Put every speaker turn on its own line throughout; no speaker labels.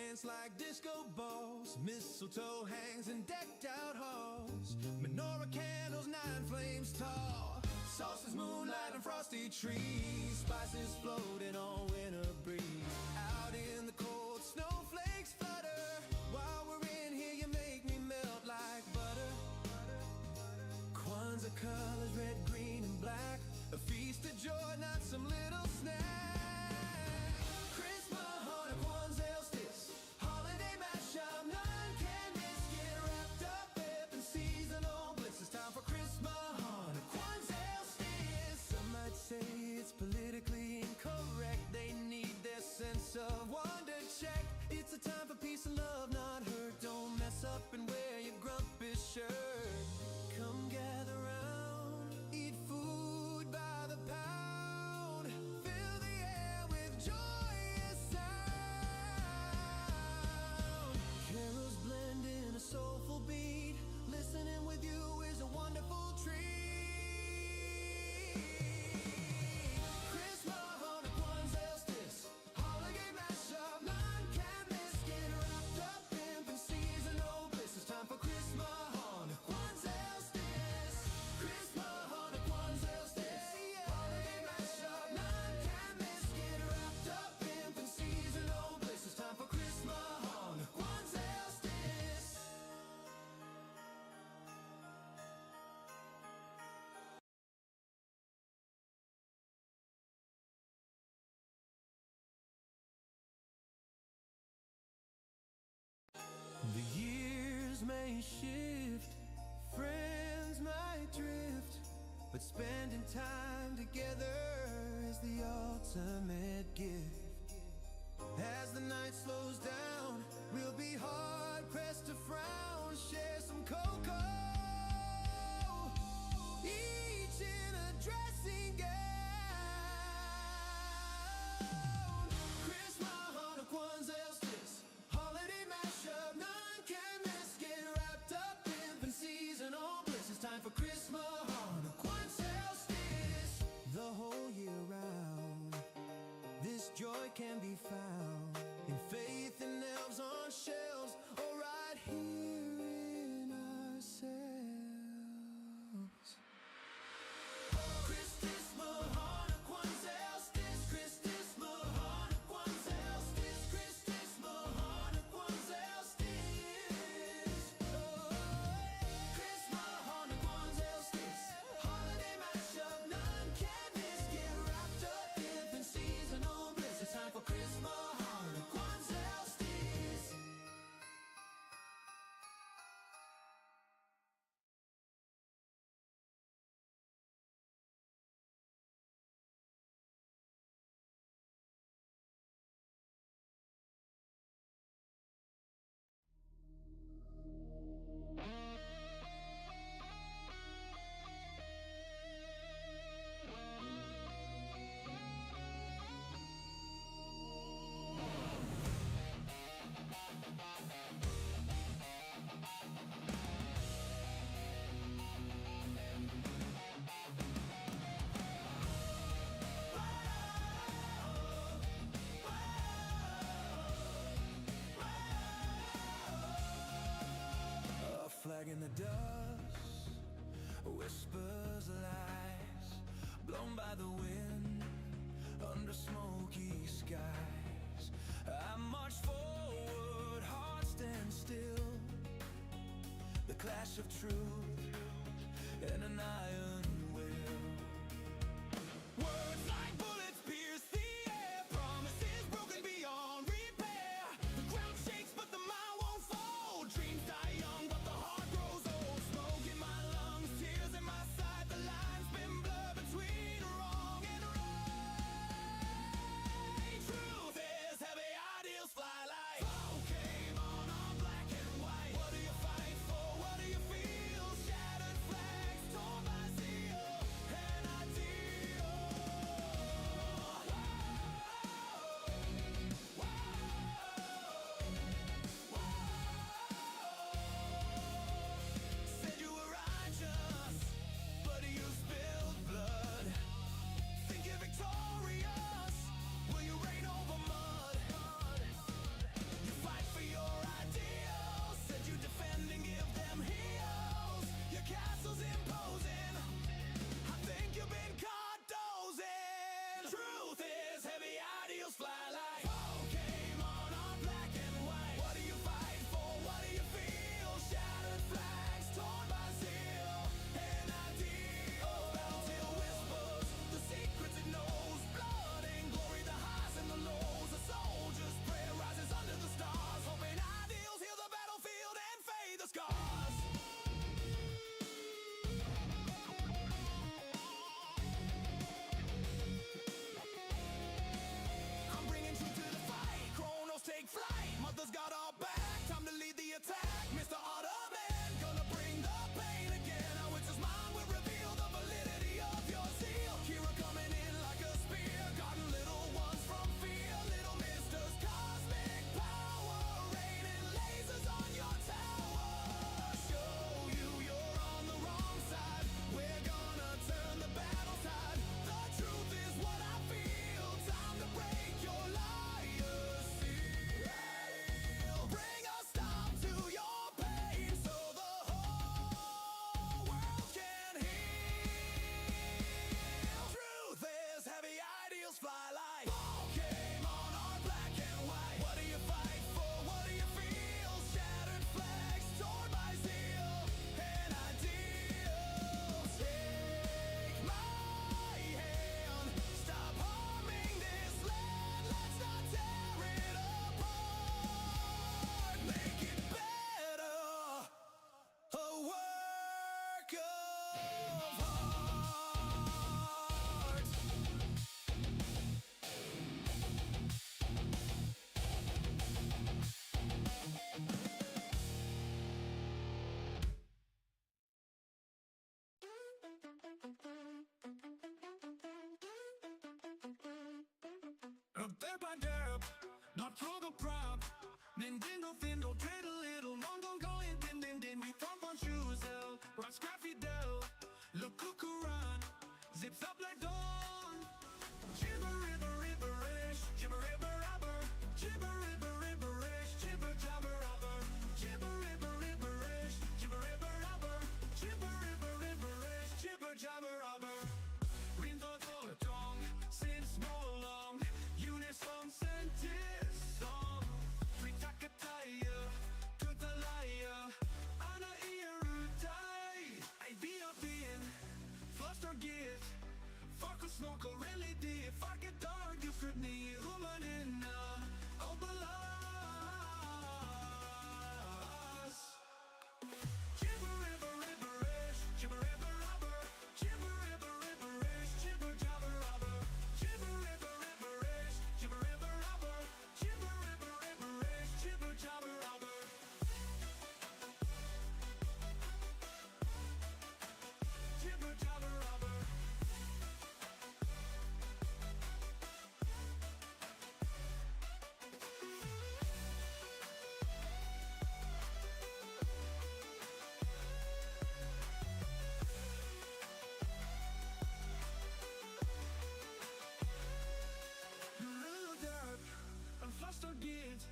dance like disco balls. Mistletoe hangs in decked out halls. Menorah candles, 9 flames tall. Sauces, moonlight, and frosty trees. Spices floating on winter breeze. Out in the cold, snowflakes flutter. While we're in here, you make me melt like butter. Kwanzaa colors, red, green, and black. A feast of joy, not some little snack. It's politically incorrect. They need their sense of wonder check. It's a time for peace and love, not hurt. Don't mess up and wear your grumpy shirt. Come gather round, eat food by the pound. Fill the air with joyous sound. Carols blend in a soulful beat. Listening with you is a wonderful treat. The years may shift, friends might drift, but spending time together is the ultimate gift. As the night slows down, we'll be hard pressed to frown. Share some cocoa, each in a dressing gown. Christmas, Hanukkah, Elsters, holiday mashup, none can miss. Get wrapped up in seasonal bliss. It's time for Christmas, Hanukkah, Elsters. The whole year round, this joy can be found in faith and elves on shelves, or right here in ourselves. Christus Mahanaquans Elstis, Christus Mahanaquans Elstis, Christus Mahanaquans Elstis. Chris Mahanaquans Elstis, holiday mashup, none can miss. Get wrapped up in seasonal bliss. It's time for Christmas, Hanukkah, Elsters. A flag in the dust, whispers lies, blown by the wind, under smoky skies. I march forward, heart stand still. The clash of truth and an iron will. Words like bullets pierce the air, promises broken beyond repair. The ground shakes but the mind won't fold. Dreams die young but the heart grows old. Smoke in my lungs, tears in my sight. The lines been blurred between wrong and right. Truth is heavy, ideals fly like smoke came on black and white. What do you fight for? What do you feel? Shattered flags torn by sea. Peppa derp, not progo prop. Nintendo Findle, Dreidel Little, Mongo Going, Din, we pump on shoes, rock Scrappy Dell, look Kukuran, zips up like dawn. Jibber, ribber, ribberish, jibber, ribber, rubber, jibber, ribber, ribberish, jibber, jabber, rubber, jibber, ribber, ribberish, jibber, ribber, rubber, jibber, ribber, ribberish, jibber, jabber, rubber. Rinto, Tong, since more long, unison, sentis, song, Fritakataya, Tutalaya, Ana Irutai, I be a being, fluster git, fuck a snorkel, really deep, fuck it dark, you could need, woman in, Obalas. Jibber, ribber, ribberish, jibber, ribber, rubber, jibber, ribber, ribberish, jibber, jabber, rubber, jibber, ribber, ribberish, jibber, ribber, rubber, jibber, ribber, ribberish, jibber, jabber, rubber. Jibber, jabber, rubber. Little derp, and fluster git,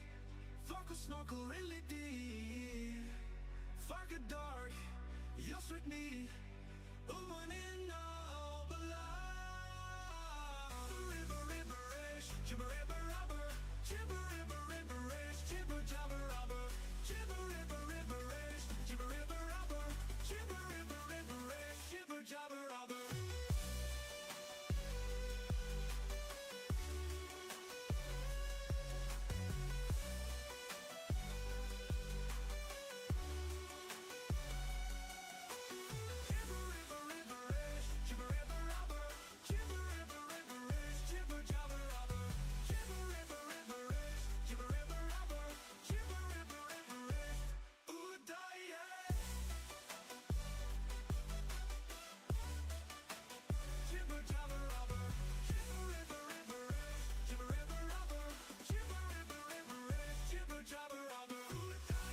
fuck a snorkel really deep, fuck it dark, yes with me, woman in Ribber, ribberish, jibber, ribber, rubber, jibber, ribber, ribberish, jibber, jabber, rubber, jibber, ribber, ribberish, jibber, ribber, rubber, jibber, ribber, ribberish, jibber, jabber, rubber. Jibber, ribber, ribberish, jibber, ribber, rubber, jibber, ribber, ribberish, jibber, jabber, rubber, jibber, ribber, ribberish, jibber, ribber, rubber, jibber, ribber, ribberish, ooh, die. Jibber, jabber, rubber, jibber, ribber, ribberish, jibber, ribber, rubber, jibber, ribber, ribberish, jibber, jabber, rubber, ooh, die.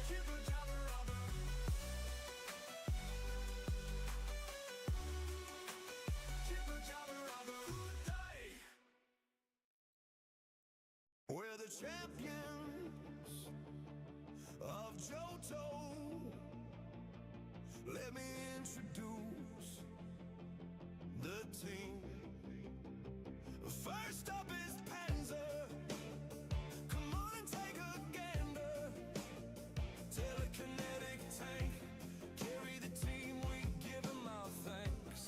Jibber, jabber, rubber. Jibber, jabber, rubber. We're the champions of Johto. Let me introduce the team. First up is Panzer. Come on and take a gander. Telekinetic tank. Carry the team, we give him our thanks.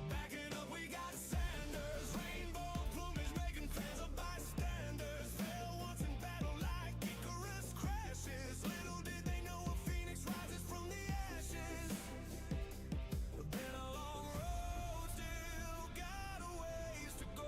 Backing up, we got Sanders. Rainbow plumage making fans of bystanders. Fell once in battle like Icarus crashes. Little did they know a phoenix rises from the ashes. Been a long road, still got a ways to go.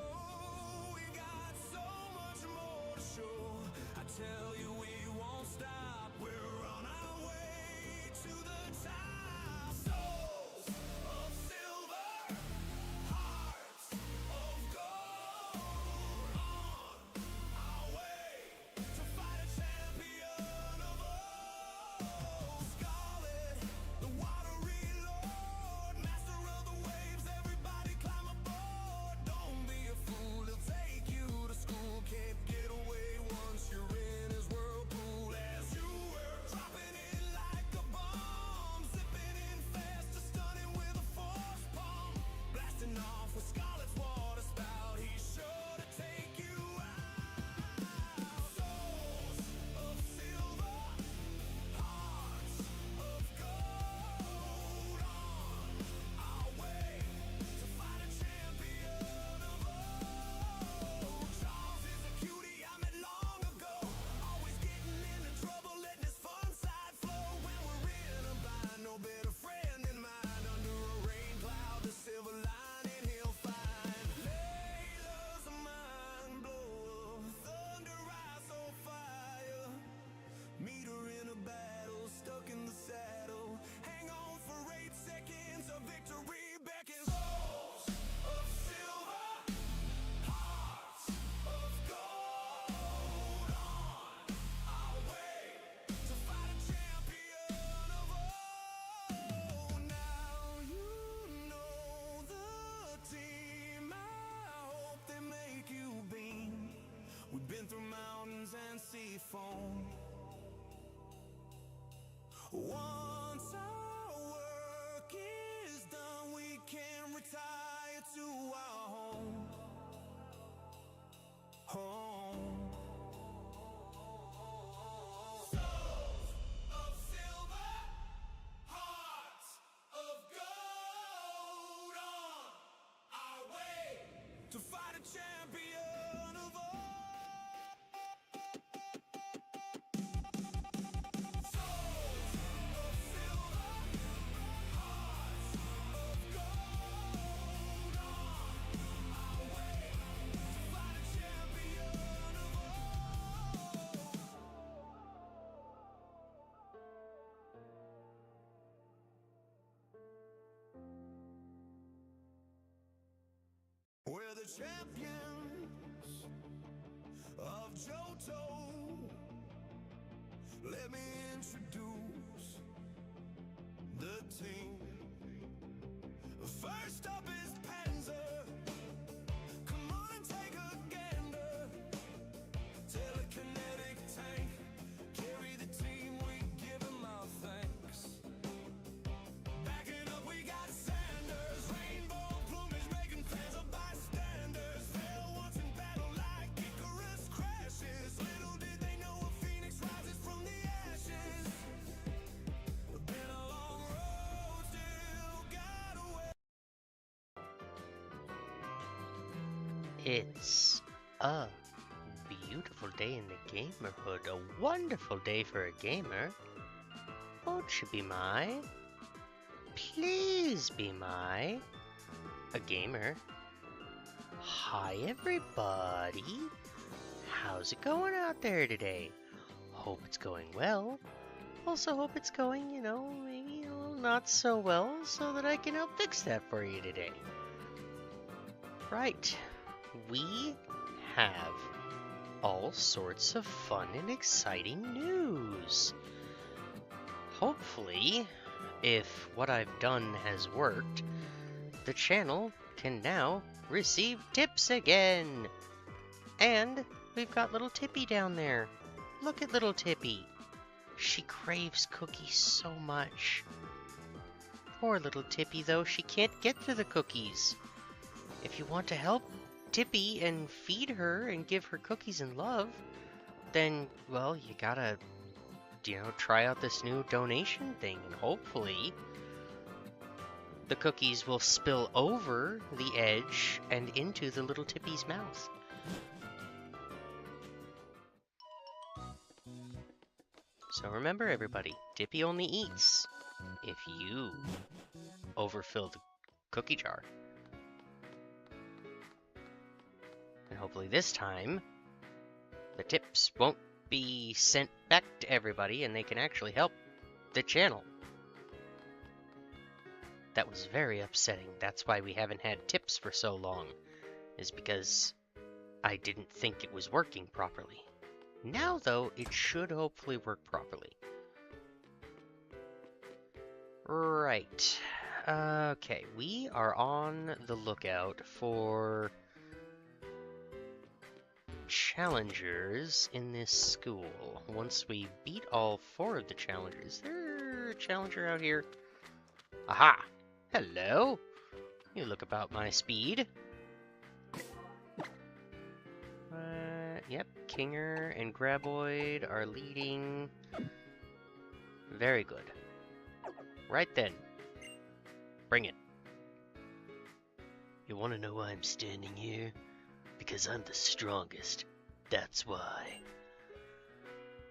through mountains and sea foam. Once our work is done, we can retire to our home. Home. Souls of silver, hearts of gold, on our way to fight a champion of all. We're the champions of Johto. Let me introduce the team. First up is Panzer. Come on and take a gander. Telekinetic tank. Carry the team, we give him our thanks. Backing up, we got Sanders. Rainbow plumage making fans of bystanders. Fell once in battle like Icarus crashes. Little did they know a phoenix rises from the ashes. Been a long road, still got a way.
It's a beautiful day in the gamerhood, a wonderful day for a gamer. Won't you be my? Please be my. A gamer. Hi everybody. How's it going out there today? Hope it's going well. Also hope it's going, maybe a little not so well, so that I can help fix that for you today. Right. We have all sorts of fun and exciting news. Hopefully, if what I've done has worked, the channel can now receive tips again. And we've got little Tippy down there. Look at little Tippy. She craves cookies so much. Poor little Tippy, though, she can't get to the cookies. If you want to help Tippy and feed her and give her cookies and love, then, well, you gotta, try out this new donation thing, and hopefully the cookies will spill over the edge and into the little Tippy's mouth. So remember, everybody, Tippy only eats if you overfill the cookie jar. And hopefully this time, the tips won't be sent back to everybody and they can actually help the channel. That was very upsetting. That's why we haven't had tips for so long, is because I didn't think it was working properly. Now, though, it should hopefully work properly. Right. Okay, we are on the lookout for challengers in this school. Once we beat all 4 of the challengers, is there a challenger out here? Aha! Hello! You look about my speed. Yep, Kinger and Graboid are leading. Very good. Right then. Bring it. You want to know why I'm standing here? Because I'm the strongest. That's why.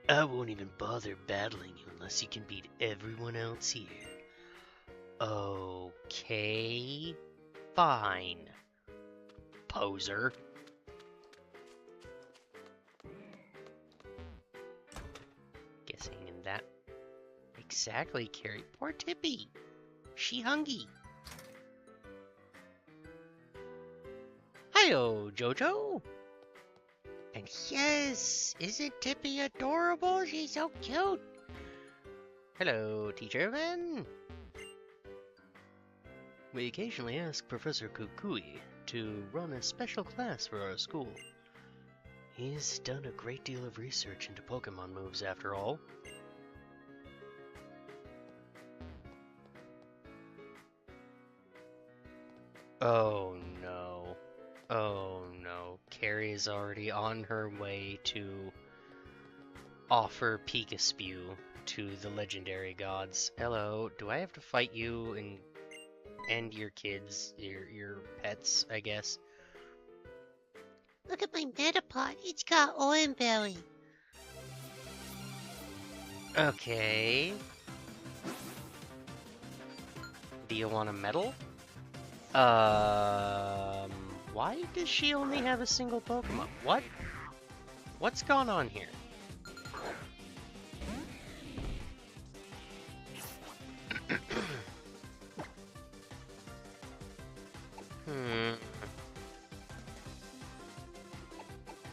I won't even bother battling you unless you can beat everyone else here. Okay. Fine. Poser. Guessing in that. Exactly, Carrie. Poor Tippy. She hungry. Hiyo, Jojo! And yes, isn't Tippy adorable? She's so cute! Hello, Teacher Ben! We occasionally ask Professor Kukui to run a special class for our school. He's done a great deal of research into Pokemon moves after all. Oh no. Oh no. Carrie is already on her way to offer Pikaspew to the legendary gods. Hello, do I have to fight you and your kids, your pets, I guess?
Look at my Metapod. It's got oil belly.
Okay. Do you want a medal? Why does she only have a single Pokemon? What? What's going on here?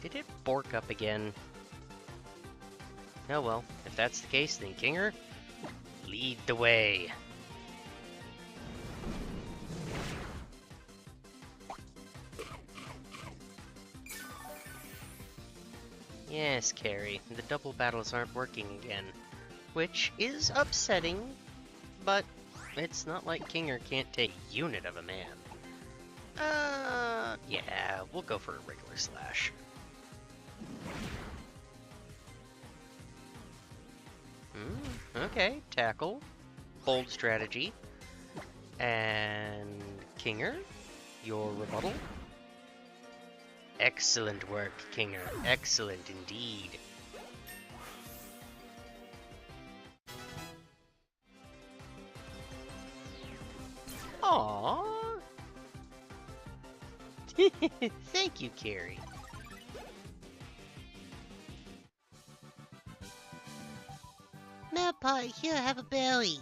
Did it bork up again? Oh well, if that's the case, then Kinger, lead the way. Yes, Carrie, the double battles aren't working again, which is upsetting, but it's not like Kinger can't take unit of a man. Yeah, we'll go for a regular slash. Okay, tackle, bold strategy, and Kinger, your rebuttal. Excellent work, Kinger. Excellent indeed. Aww. Thank you, Carrie.
Metapod, here, have a berry.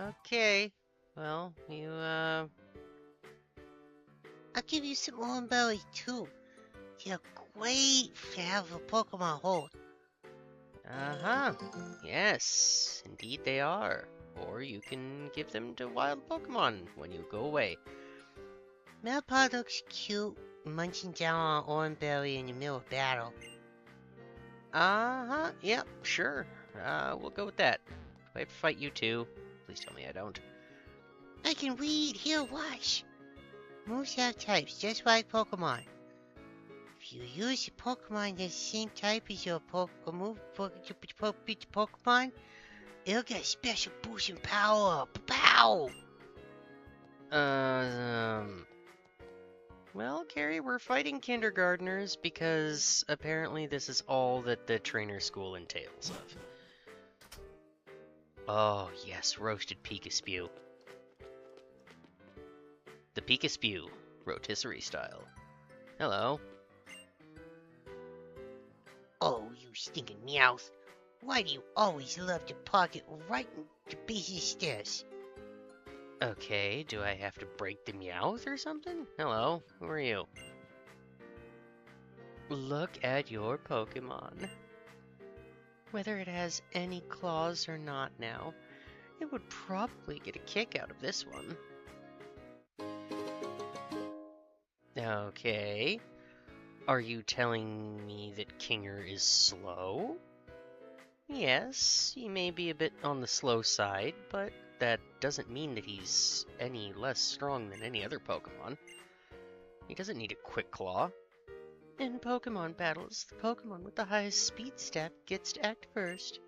Okay. Well,
I'll give you some oil belly, too. They're great to have a Pokemon hold.
Uh-huh. Yes, indeed they are. Or you can give them to wild Pokemon when you go away.
Metapod looks cute, munching down on oil belly in the middle of battle.
Uh-huh. Yep, sure. We'll go with that. Do I have to fight you too? Please tell me I don't.
I can read, here, watch. Moves have types, just like Pokemon. If you use a Pokemon that's the same type as your Pokemon, it'll get a special boost in power. Pow!
Well, Carrie, we're fighting kindergartners because apparently this is all that the trainer school entails of. Oh, yes, roasted Pikaspew. The Pikaspew, rotisserie style. Hello.
Oh, you stinking Meowth. Why do you always love to pocket right into business stairs?
Okay, do I have to break the Meowth or something? Hello, who are you? Look at your Pokemon. Whether it has any claws or not now, it would probably get a kick out of this one. Okay. Are you telling me that Kinger is slow? Yes, he may be a bit on the slow side, but that doesn't mean that he's any less strong than any other Pokemon. He doesn't need a Quick Claw. In Pokemon battles, the Pokemon with the highest speed stat gets to act first.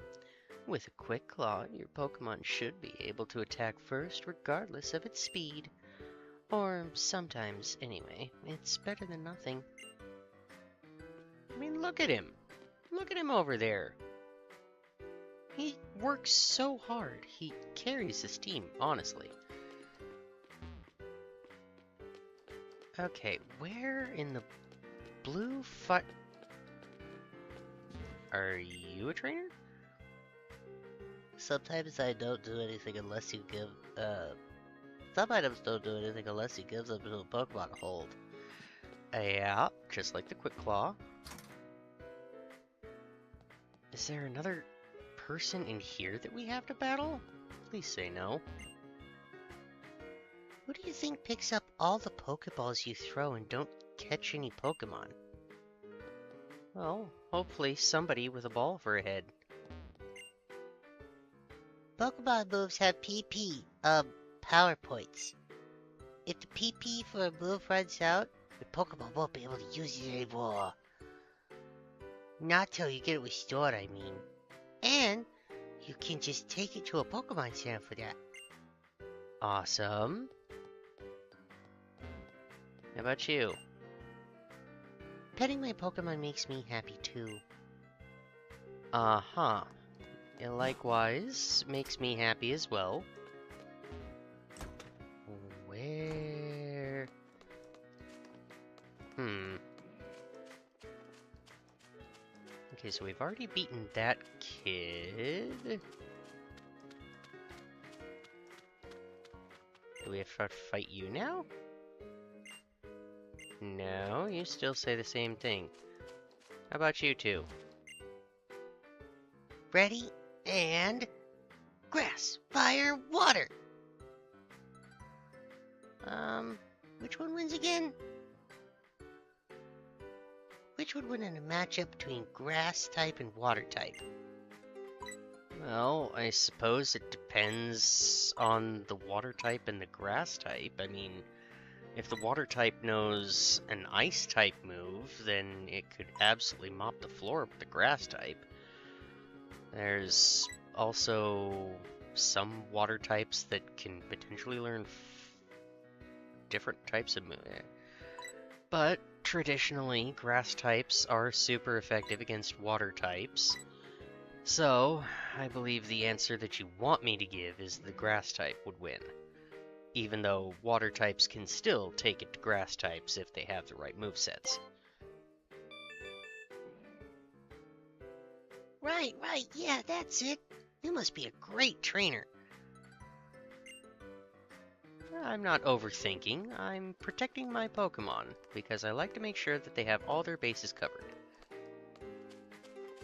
With a Quick Claw, your Pokemon should be able to attack first regardless of its speed. Or sometimes, anyway. It's better than nothing. I mean, look at him. Look at him over there. He works so hard. He carries his team, honestly. Okay, where in the blue Are you a trainer?
Sometimes I don't do anything unless you give, some items don't do anything unless you give them to a Pokemon to hold.
Yeah, just like the Quick Claw. Is there another person in here that we have to battle? Please say no.
Who do you think picks up all the Pokeballs you throw and don't catch any Pokemon?
Well, hopefully somebody with a ball for a head.
Pokemon moves have PP, power points. If the PP for a move runs out, the Pokemon won't be able to use it anymore. Not till you get it restored, I mean. And you can just take it to a Pokemon Center for that.
Awesome. How about you?
Petting my Pokemon makes me happy too.
Uh-huh. It likewise makes me happy as well. Where? Okay, so we've already beaten that kid. Do we have to fight you now? No, you still say the same thing. How about you two?
Ready, and... Grass, fire, water! Which one wins again? Which would win in a matchup between grass type and water type?
Well, I suppose it depends on the water type and the grass type. I mean, if the water type knows an ice type move, then it could absolutely mop the floor with the grass type. There's also some water types that can potentially learn different types of moves. But traditionally, grass types are super effective against water types. So, I believe the answer that you want me to give is the grass type would win. Even though water types can still take it to grass types if they have the right movesets.
Right, yeah, that's it. You must be a great trainer.
I'm not overthinking, I'm protecting my Pokemon, because I like to make sure that they have all their bases covered.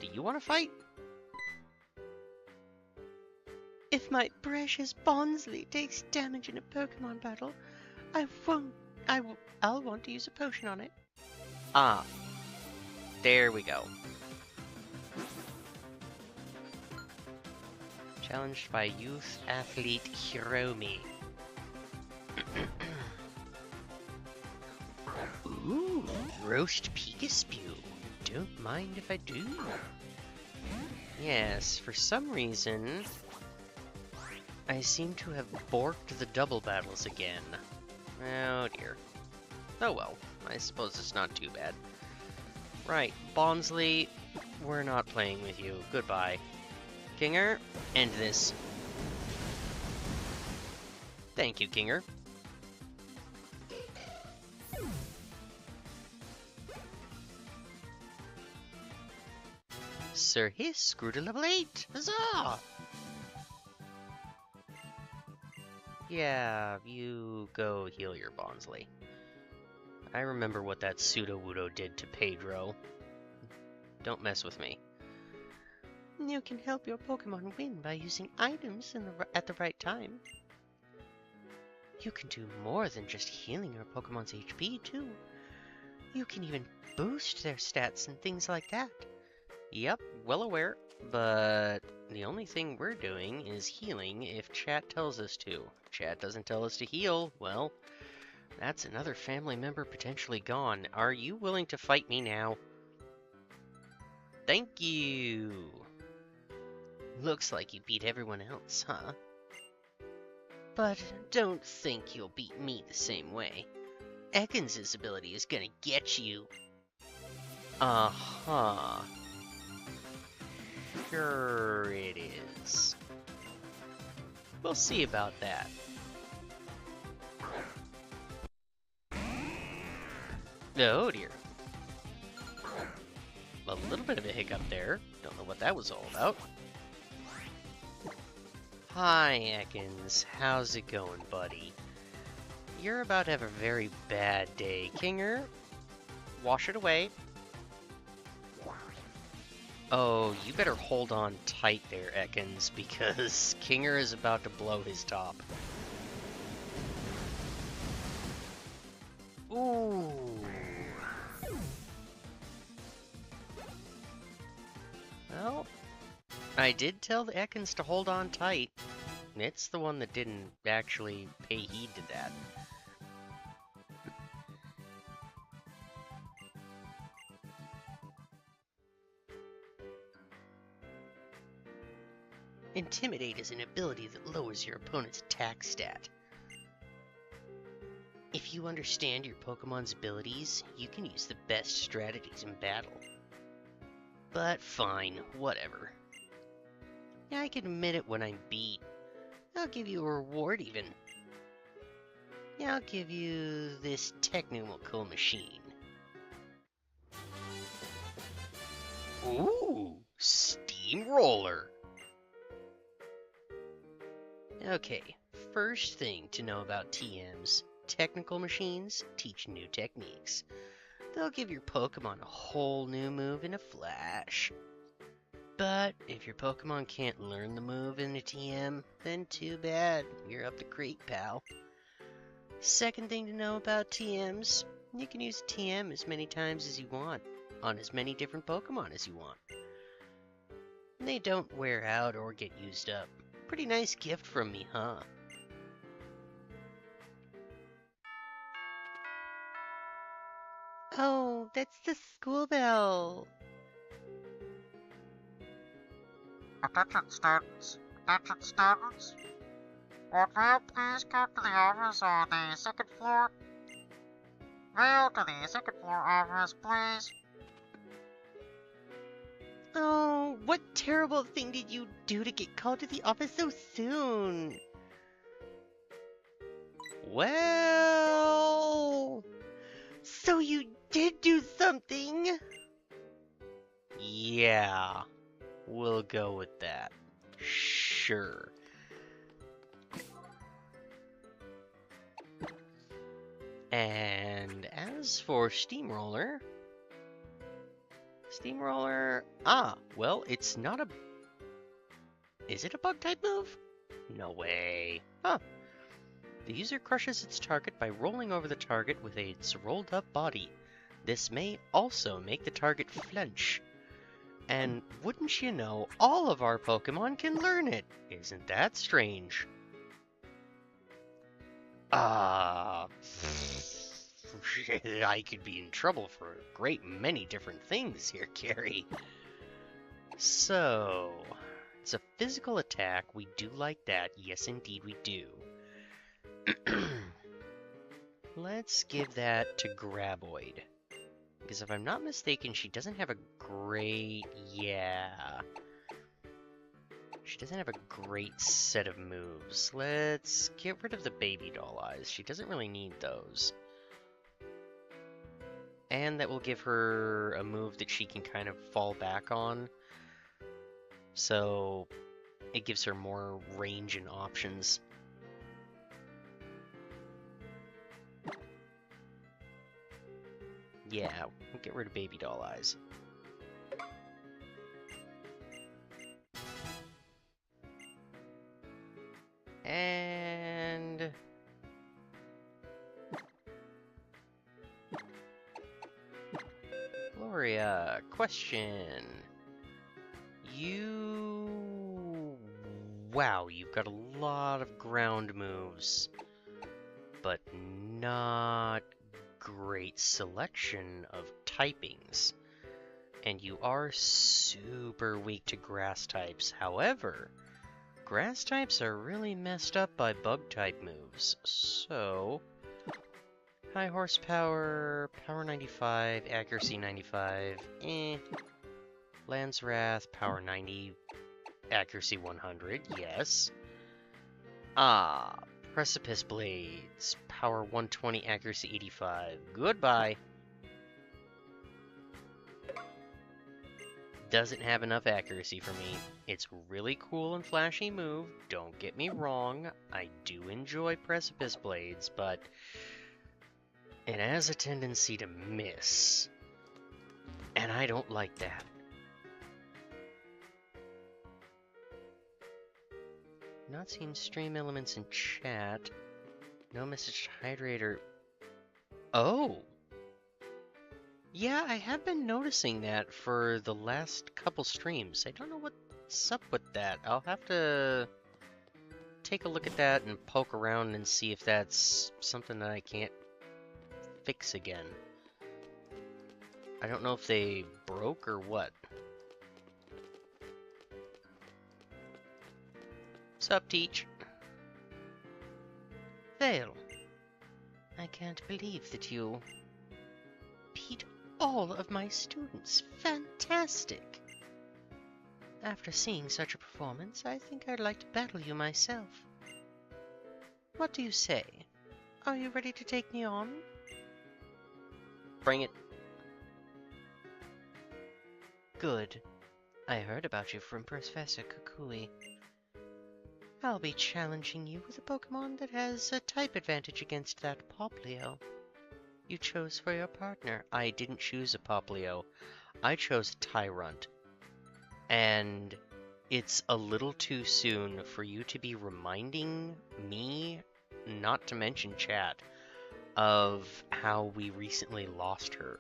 Do you want to fight?
If my precious Bonsley takes damage in a Pokemon battle, I'll want to use a potion on it.
Ah, there we go. Challenged by youth athlete Hiromi. Ooh, roast Peekaspew. Don't mind if I do. Yes, for some reason, I seem to have borked the double battles again. Oh dear. Oh well, I suppose it's not too bad. Right, Bonsley, we're not playing with you. Goodbye. Kinger, end this. Thank you, Kinger. Sir Hiss grew to level 8! Huzzah! Yeah, you go heal your Bonsley. I remember what that Sudowoodo did to Pedro. Don't mess with me.
You can help your Pokemon win by using items at the right time. You can do more than just healing your Pokemon's HP, too. You can even boost their stats and things like that.
Yep, well aware, but the only thing we're doing is healing if chat tells us to. Chat doesn't tell us to heal, well, that's another family member potentially gone. Are you willing to fight me now? Thank you!
Looks like you beat everyone else, huh? But don't think you'll beat me the same way. Ekans' ability is gonna get you.
Uh-huh. Sure it is. We'll see about that. Oh dear. A little bit of a hiccup there. Don't know what that was all about. Hi, Ekans. How's it going, buddy? You're about to have a very bad day. Kinger, wash it away. Oh, you better hold on tight there, Ekans, because Kinger is about to blow his top. Ooh. I did tell the Ekans to hold on tight. It's the one that didn't actually pay heed to that. Intimidate is an ability that lowers your opponent's attack stat. If you understand your Pokemon's abilities, you can use the best strategies in battle. But fine, whatever. Yeah, I can admit it when I'm beat. I'll give you a reward even. Yeah, I'll give you this technical machine. Ooh, steamroller. Okay, first thing to know about TMs. Technical machines teach new techniques. They'll give your Pokemon a whole new move in a flash. But if your Pokemon can't learn the move in a TM, then too bad, you're up the creek, pal. Second thing to know about TMs, you can use a TM as many times as you want, on as many different Pokemon as you want. They don't wear out or get used up. Pretty nice gift from me, huh?
Oh, that's the school bell.
Attention students! Attention students! Would you please come to the office on the second floor? Mail to the second floor office, please.
Oh, what terrible thing did you do to get called to the office so soon?
Well...
So you did do something?
Yeah, we'll go with that. Sure. And as for Steamroller... well, it's not a... Is it a bug-type move? No way. Huh. The user crushes its target by rolling over the target with its rolled-up body. This may also make the target flinch. And wouldn't you know, all of our Pokemon can learn it. Isn't that strange? I could be in trouble for a great many different things here, Carrie. So, it's a physical attack. We do like that. Yes, indeed, we do. Let's give that to Graboid. Because if I'm not mistaken, she doesn't have a great... Yeah. She doesn't have a great set of moves. Let's get rid of the baby doll eyes. She doesn't really need those. And that will give her a move that she can kind of fall back on. So it gives her more range and options. Yeah, we'll get rid of baby doll eyes. And... Gloria, question. Wow, you've got a lot of ground moves, but not great selection of typings. And you are super weak to grass types. However, grass types are really messed up by bug type moves. So, high horsepower, power 95, accuracy 95, Lance Wrath, power 90, accuracy 100, yes. Precipice Blades, power 120, accuracy 85, goodbye. Doesn't have enough accuracy for me. It's really cool and flashy move, don't get me wrong, I do enjoy Precipice Blades, but it has a tendency to miss, and I don't like that. Not seeing stream elements in chat. No message to Hydrator. Oh! Yeah, I have been noticing that for the last couple streams. I don't know what what's up with that? I'll have to take a look at that and poke around and see if that's something that I can't fix again. I don't know if they broke or what. Sup, Teach?
Vale, I can't believe that you beat all of my students. Fantastic! After seeing such a performance, I think I'd like to battle you myself. What do you say? Are you ready to take me on?
Bring it.
Good. I heard about you from Professor Kukui. I'll be challenging you with a Pokemon that has a type advantage against that Poplio you chose for your partner.
I didn't choose a Poplio. I chose a Tyrant. And it's a little too soon for you to be reminding me, not to mention chat, of how we recently lost her.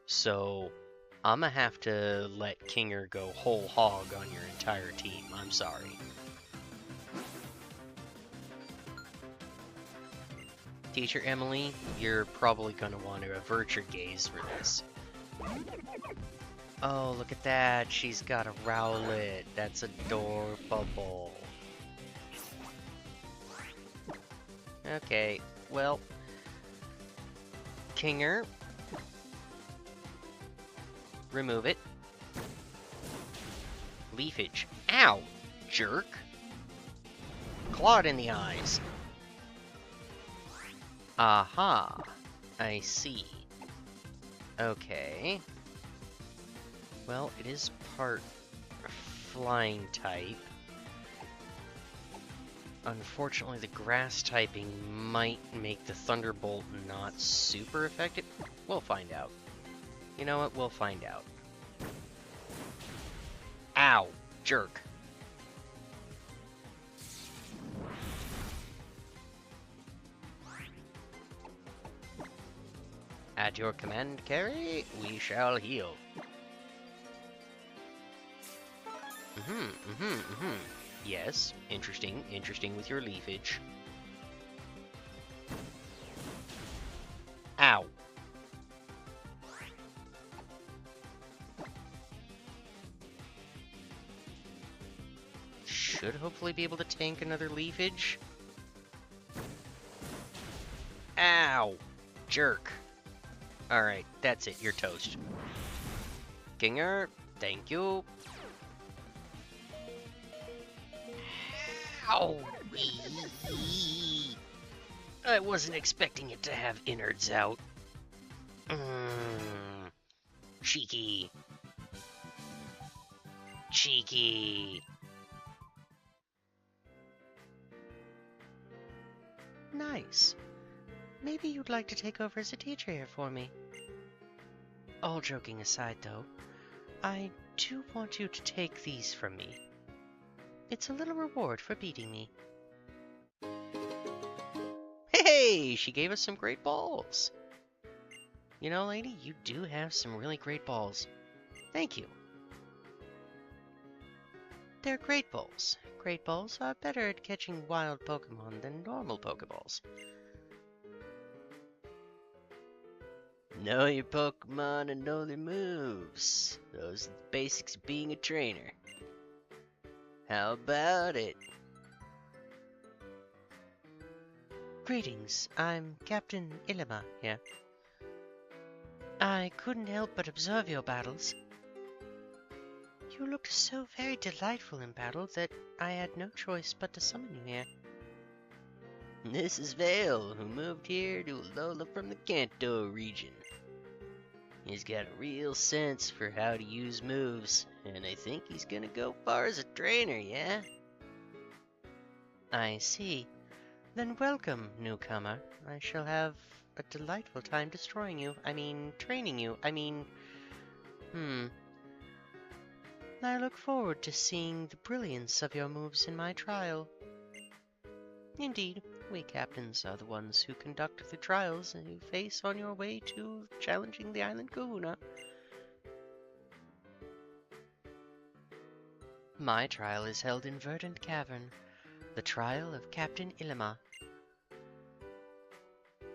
So I'm gonna have to let Kinger go whole hog on your entire team. I'm sorry. Teacher Emily, you're probably gonna want to avert your gaze for this. Oh, look at that. She's got a Rowlet. That's adorable. Okay, well, Kinger, remove it. Leafage. Ow, jerk. Clawed in the eyes. Aha, I see. Okay. Well, it is part flying type. Unfortunately, the grass typing might make the Thunderbolt not super effective. We'll find out. You know what? We'll find out. Ow! Jerk. At your command, Carrie, we shall heal. Yes, interesting with your leafage. Ow. Should hopefully be able to tank another leafage. Ow! Jerk. Alright, that's it, you're toast. Kinger, thank you. Ow! I wasn't expecting it to have innards out. Cheeky. Cheeky.
Nice. Maybe you'd like to take over as a teacher here for me. All joking aside, though, I do want you to take these from me. It's a little reward for beating me.
Hey, she gave us some great balls. You know, lady, you do have some really great balls. Thank you.
They're great balls. Great balls are better at catching wild Pokemon than normal Pokeballs.
Know your Pokemon and know their moves. Those are the basics of being a trainer. How about it?
Greetings, I'm Captain Ilima here. I couldn't help but observe your battles. You looked so very delightful in battle that I had no choice but to summon you here.
This is Vale, who moved here to Alola from the Kanto region. He's got a real sense for how to use moves, and I think he's gonna go far as a trainer, yeah?
I see. Then welcome, newcomer. I shall have a delightful time destroying you. Training you. I look forward to seeing the brilliance of your moves in my trial. Indeed, we captains are the ones who conduct the trials you face on your way to challenging the Island Kahuna.
My trial is held in Verdant Cavern, the trial of Captain Ilima.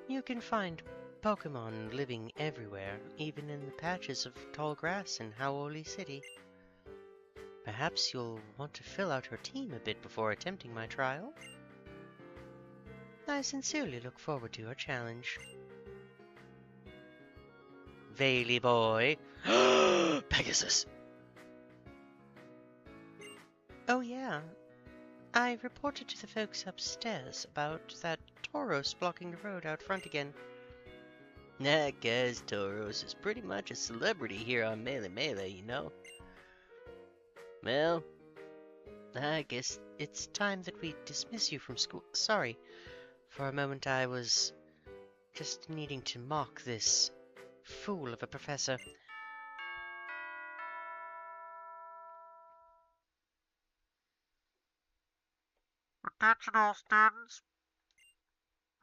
You can find Pokemon living everywhere, even in the patches of tall grass in Howoli City. Perhaps you'll want to fill out your team a bit before attempting my trial. I sincerely look forward to your challenge. Veily boy. Pegasus! Oh yeah, I reported to the folks upstairs about that Tauros blocking the road out front again. That guy's Tauros is pretty much a celebrity here on Melee, you know. Well, I guess it's time that we dismiss you from school. Sorry, for a moment I was just needing to mock this fool of a professor.
Attention all students.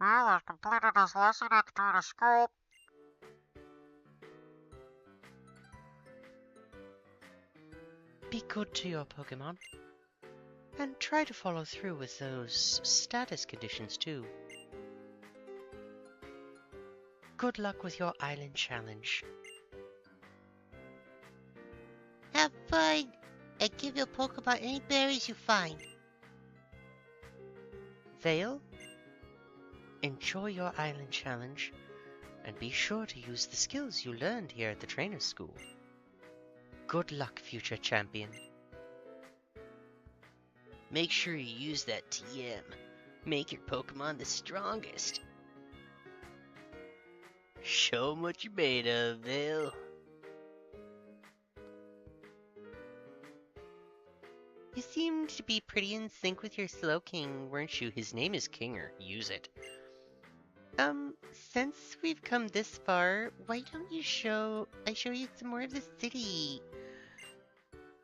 Will has completed his lesson at the trainer school.
Be good to your Pokemon. And try to follow through with those status conditions too. Good luck with your island challenge.
Have fun, and give your Pokemon any berries you find.
Vale, enjoy your island challenge, and be sure to use the skills you learned here at the trainer's school. Good luck, future champion. Make sure you use that TM. Make your Pokemon the strongest. Show 'em what you're made of, Vale. You seemed to be pretty in sync with your Slowking, weren't you? His name is Kinger. Use it. Since we've come this far, why don't I show you some more of the city?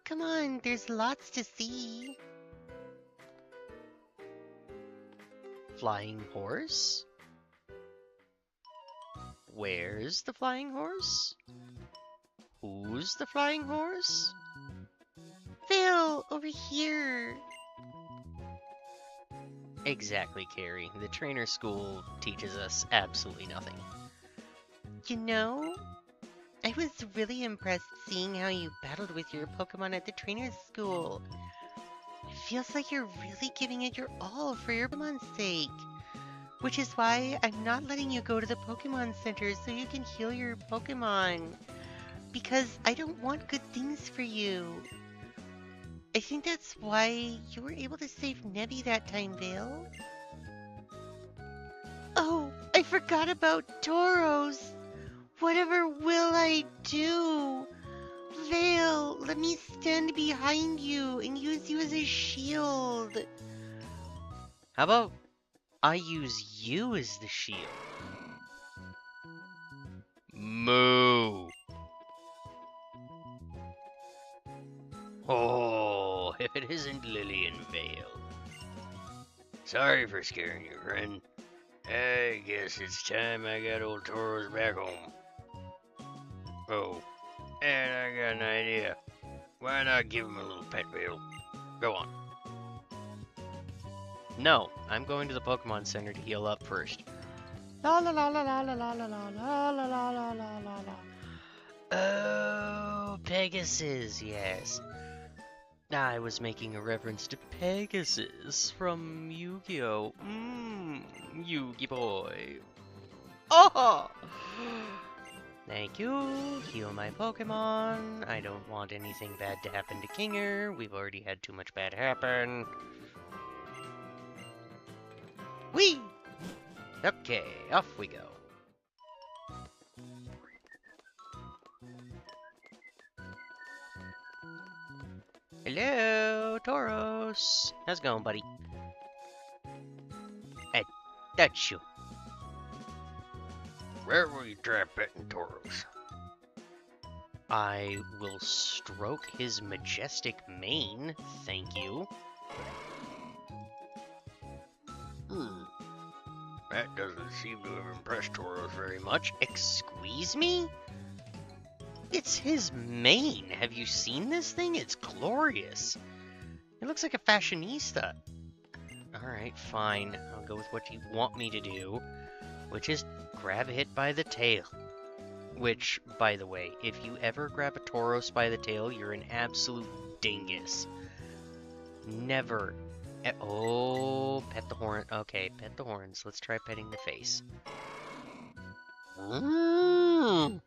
Come on, there's lots to see. Flying horse? Where's the flying horse? Who's the flying horse? Phil, over here. Exactly, Carrie. The trainer school teaches us absolutely nothing. You know, I was really impressed seeing how you battled with your Pokemon at the trainer's school. It feels like you're really giving it your all for your Pokemon's sake. Which is why I'm not letting you go to the Pokemon Center so you can heal your Pokemon. Because I don't want good things for you. I think that's why you were able to save Nebby that time, Vale. Oh, I forgot about Tauros. Whatever will I do? Vale, let me stand behind you and use you as a shield. How about I use you as the shield? Moo. Oh, if it isn't Lillian Vale. Sorry for scaring you, friend. I guess it's time I got old Tauros back home. Oh, and I got an idea. Why not give him a little pet, Vale? Go on. No, I'm going to the Pokemon Center to heal up first. La la la la la la la la la la la la la la la la. Oh, Pegasus, yes. I was making a reference to Pegasus from Yu-Gi-Oh! Yu-Gi boy. Oh! Thank you. Heal my Pokemon. I don't want anything bad to happen to Kinger. We've already had too much bad happen. Whee! Okay, off we go. Hello, Tauros. How's it going, buddy? Hey, that's you. Where will you try petting Tauros? I will stroke his majestic mane, thank you. That doesn't seem to have impressed Tauros very much. Excuse me? It's his mane. Have you seen this thing? It's glorious. It looks like a fashionista. Alright, fine. I'll go with what you want me to do, which is grab it by the tail. Which, by the way, if you ever grab a Tauros by the tail, you're an absolute dingus. Never. Oh, pet the horn. Okay, pet the horns. Let's try petting the face. Mm.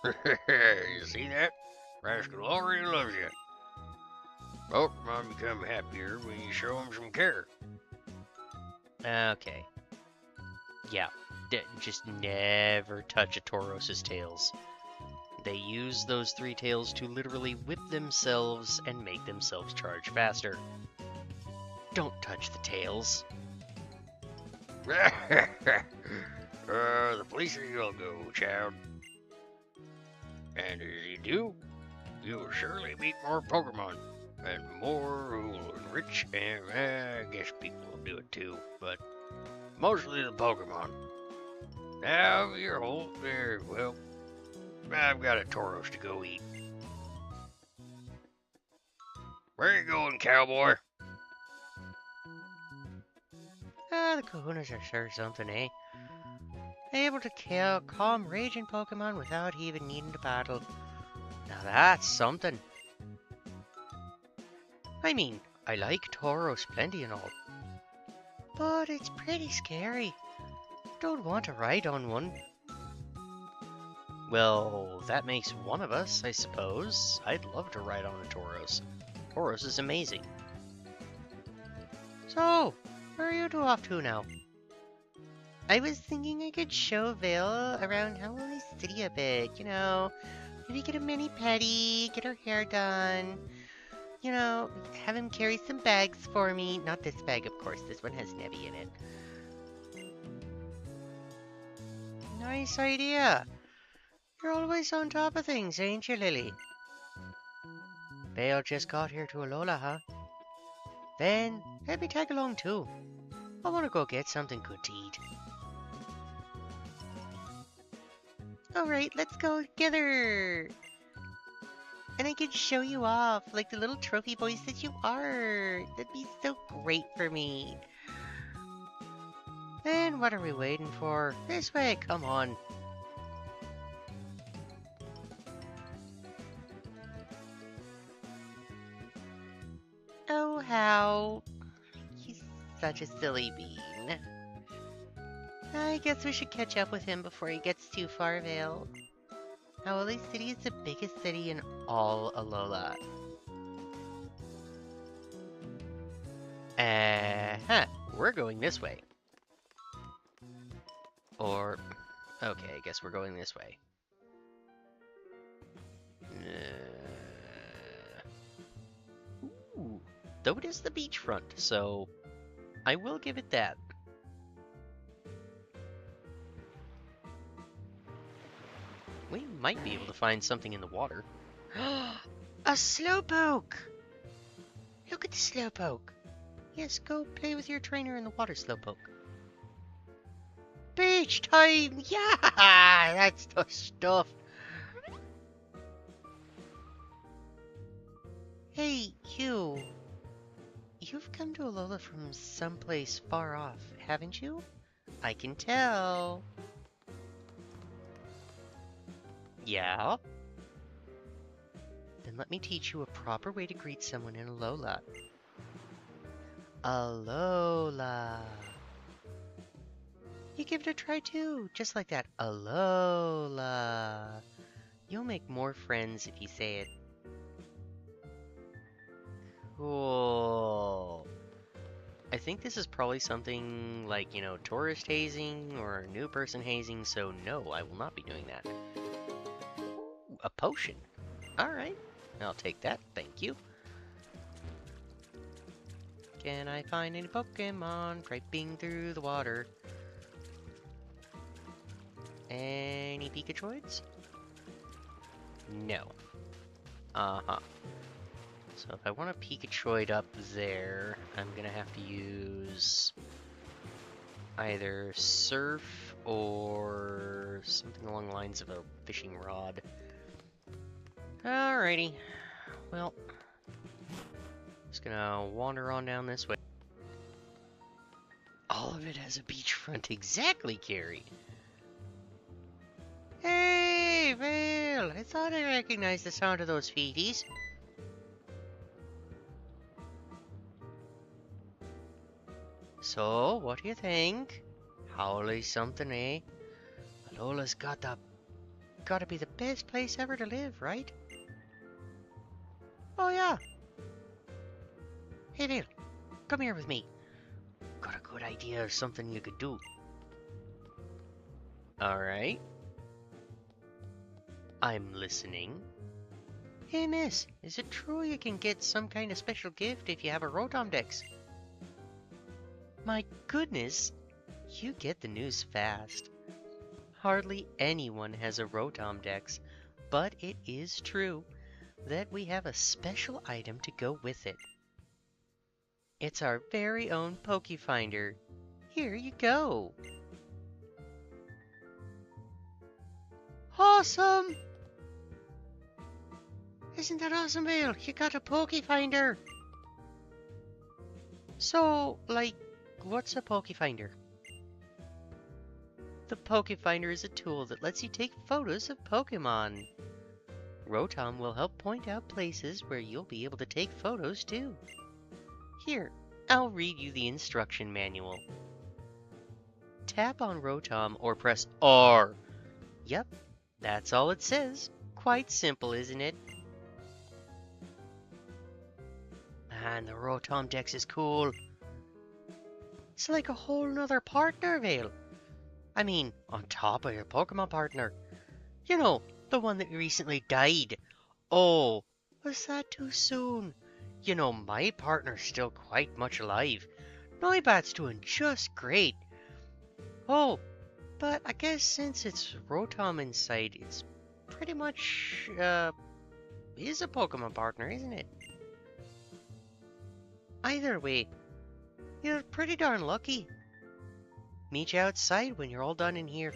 You see that? Rascal already loves you. Pokemon become happier when you show them some care. Okay. Yeah. Just never touch a Tauros's tails. They use those 3 tails to literally whip themselves and make themselves charge faster. Don't touch the tails. The places you'll go, child. And as you do, you will surely meet more Pokemon. And more who will enrich, and I guess people will do it too, but mostly the Pokemon. Now, you're old, very well. I've got a Tauros to go eat. Where you going, cowboy? The kahunas are sure something, eh? Able to kill calm raging Pokemon without even needing to battle. Now that's something. I mean, I like Tauros plenty and all, but it's pretty scary. Don't want to ride on one. Well, that makes one of us, I suppose. I'd love to ride on a Tauros. Tauros is amazing. So, where are you two off to now? I was thinking I could show Vale around Chantily City a bit, you know. Maybe get a mini pedi, get her hair done. You know, have him carry some bags for me. Not this bag, of course. This one has Nebby in it. Nice idea. You're always on top of things, ain't you, Lily? Vale just got here to Alola, huh? Then, let me tag along too. I want to go get something good to eat. Alright, let's go together! And I can show you off, like the little trophy boys that you are. That'd be so great for me. Then what are we waiting for? This way, come on. Oh, how? He's such a silly bean. I guess we should catch up with him before he gets too far, Vale. Chantily City is the biggest city in all Alola. We're going this way. Or, okay, I guess we're going this way. Ooh, though it is the beachfront, so I will give it that. We might be able to find something in the water. A Slowpoke! Look at the Slowpoke. Yes, go play with your trainer in the water, Slowpoke. Beach time! Yeah! That's the stuff. Hey, you. You've come to Alola from someplace far off, haven't you? I can tell. Yeah? Then let me teach you a proper way to greet someone in Alola. Alola. You give it a try too, just like that. Alola. You'll make more friends if you say it. Cool. I think this is probably something like, you know, tourist hazing or new person hazing, so no, I will not be doing that. Ooh, a potion. Alright, I'll take that, thank you. Can I find any Pokemon griping through the water? Any Pikachuoids? No. Uh-huh. So if I want a Pikachuoid up there, I'm gonna have to use either Surf or something along the lines of a fishing rod. Alrighty. Well, Just gonna wander on down this way. All of it has a beachfront. Exactly, Carrie. Hey, Vale! I thought I recognized the sound of those feeties. So, what do you think? Howley something, eh? Alola's gotta be the best place ever to live, right? Oh yeah. Hey Vale, come here with me. Got a good idea of something you could do. Alright. I'm listening. Hey miss, is it true you can get some kind of special gift if you have a Rotom Dex? My goodness, you get the news fast. Hardly anyone has a Rotom Dex, but it is true that we have a special item to go with it. It's our very own Pokefinder. Here you go. Awesome! Isn't that awesome, Vale? You got a Pokefinder! So, like, what's a Pokefinder? The Pokefinder is a tool that lets you take photos of Pokemon. Rotom will help point out places where you'll be able to take photos too. Here, I'll read you the instruction manual. Tap on Rotom or press R. Yep, that's all it says. Quite simple, isn't it? Man, the Rotom Dex is cool. It's like a whole nother partner, Vale. I mean, on top of your Pokemon partner. You know, the one that recently died. Oh, was that too soon? You know, my partner's still quite much alive. Noibat's doing just great. Oh, but I guess since it's Rotom inside, it's pretty much, is a Pokemon partner, isn't it? Either way, you're pretty darn lucky. Meet you outside when you're all done in here.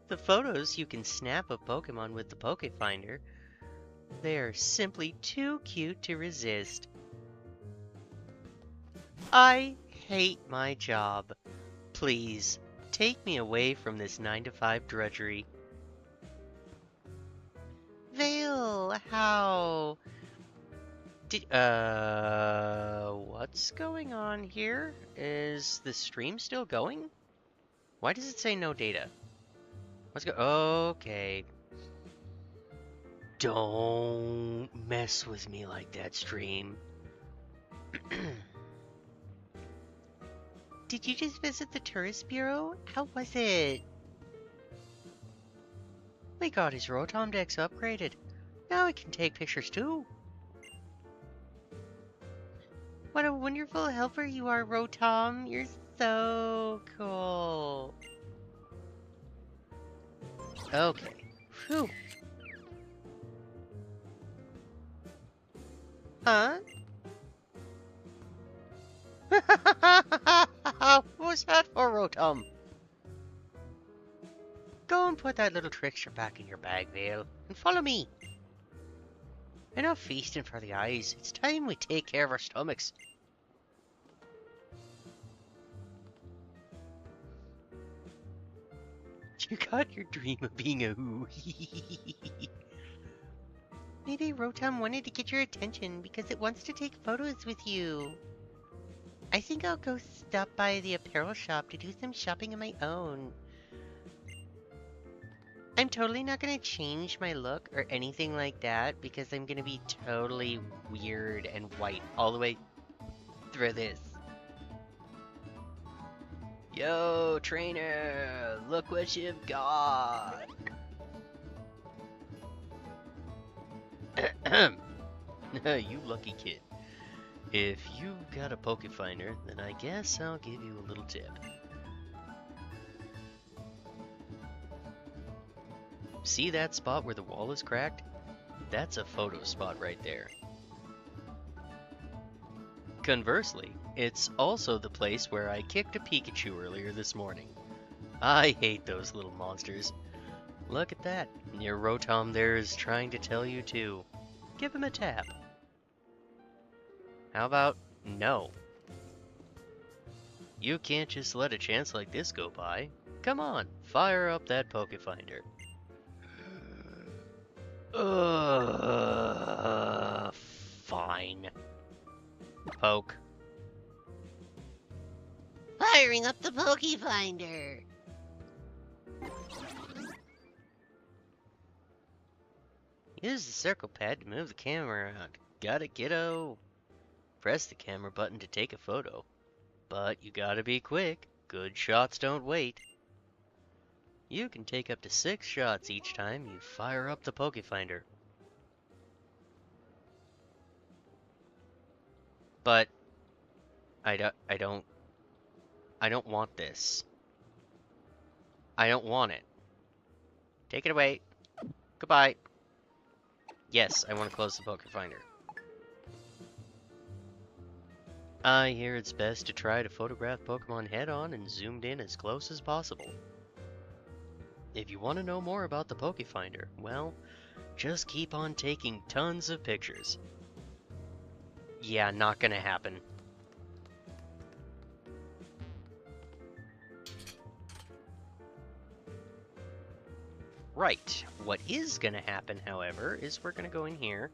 The photos you can snap of Pokemon with the Pokefinder, they're simply too cute to resist. I hate my job. Please, take me away from this 9-to-5 drudgery. Vale, how? What's going on here? Is the stream still going? Why does it say no data? Okay. Don't mess with me like that, stream. Did you just visit the tourist bureau? How was it? We got his Rotom Dex upgraded. Now we can take pictures too. What a wonderful helper you are, Rotom. You're so cool. Okay. Phew. Huh? What was that for, Rotom? Go and put that little trickster back in your bag, Vale, and follow me. Enough feasting for the eyes. It's time we take care of our stomachs. You got your dream of being a who. Maybe Rotom wanted to get your attention because it wants to take photos with you. I think I'll go stop by the apparel shop to do some shopping of my own. I'm totally not going to change my look or anything like that because I'm going to be totally weird and white all the way through this. Yo, trainer, look what you've got. You lucky kid. If you got a Pokefinder, then I guess I'll give you a little tip. See that spot where the wall is cracked? That's a photo spot right there. Conversely, it's also the place where I kicked a Pikachu earlier this morning. I hate those little monsters. Look at that. Your Rotom there is trying to tell you too. Give him a tap. How about no? You can't just let a chance like this go by. Come on, fire up that Pokefinder. Fine. Poke.
Firing up the Pokefinder.
Use the circle pad to move the camera around. Got it, kiddo? Press the camera button to take a photo. But you gotta be quick. Good shots don't wait. You can take up to 6 shots each time you fire up the Pokefinder. But I don't want this. I don't want it. Take it away. Goodbye. Yes, I want to close the Pokefinder. I hear it's best to try to photograph Pokemon head-on and zoomed in as close as possible. If you want to know more about the Pokefinder, well, just keep on taking tons of pictures. Yeah, not gonna happen. Right, what is gonna happen, however, is we're gonna go in here.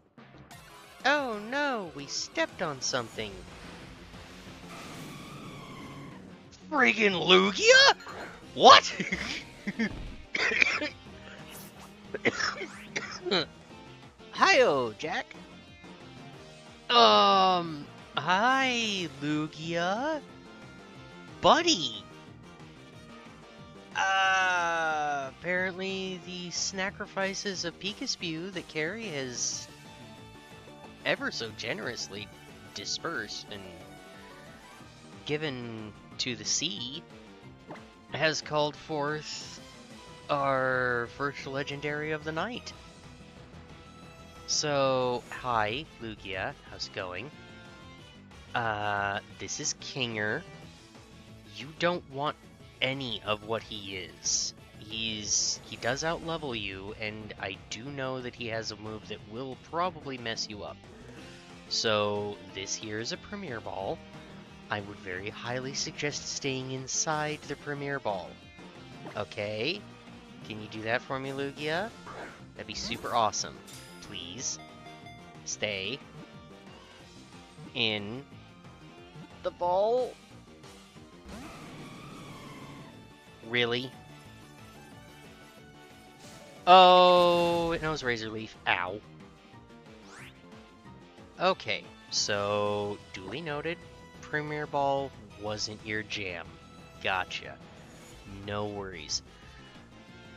Oh no, we stepped on something. Friggin' Lugia? What? Hi-oh, Jack. Hi, Lugia. Buddy. Apparently the sacrifices of Pikaspew that Carrie has ever so generously dispersed and given to the sea has called forth our first legendary of the night. So, hi, Lugia. How's it going? This is Kinger. You don't want any of what he is. He does outlevel you, and I do know that he has a move that will probably mess you up. So, this here is a Premier Ball. I would very highly suggest staying inside the Premier Ball. Okay? Can you do that for me, Lugia? That'd be super awesome. Please. Stay. In the ball. Really? Oh, it knows Razor Leaf. Ow. Okay, so duly noted. Premier Ball wasn't your jam. Gotcha. No worries.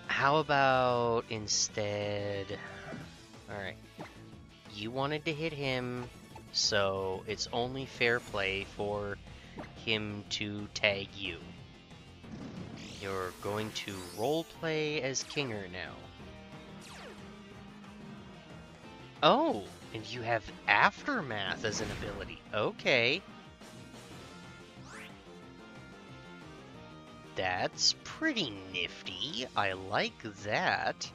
How about instead... Alright. You wanted to hit him, so it's only fair play for him to tag you. You're going to roleplay as Kinger now. Oh, and you have Aftermath as an ability. Okay. That's pretty nifty. I like that.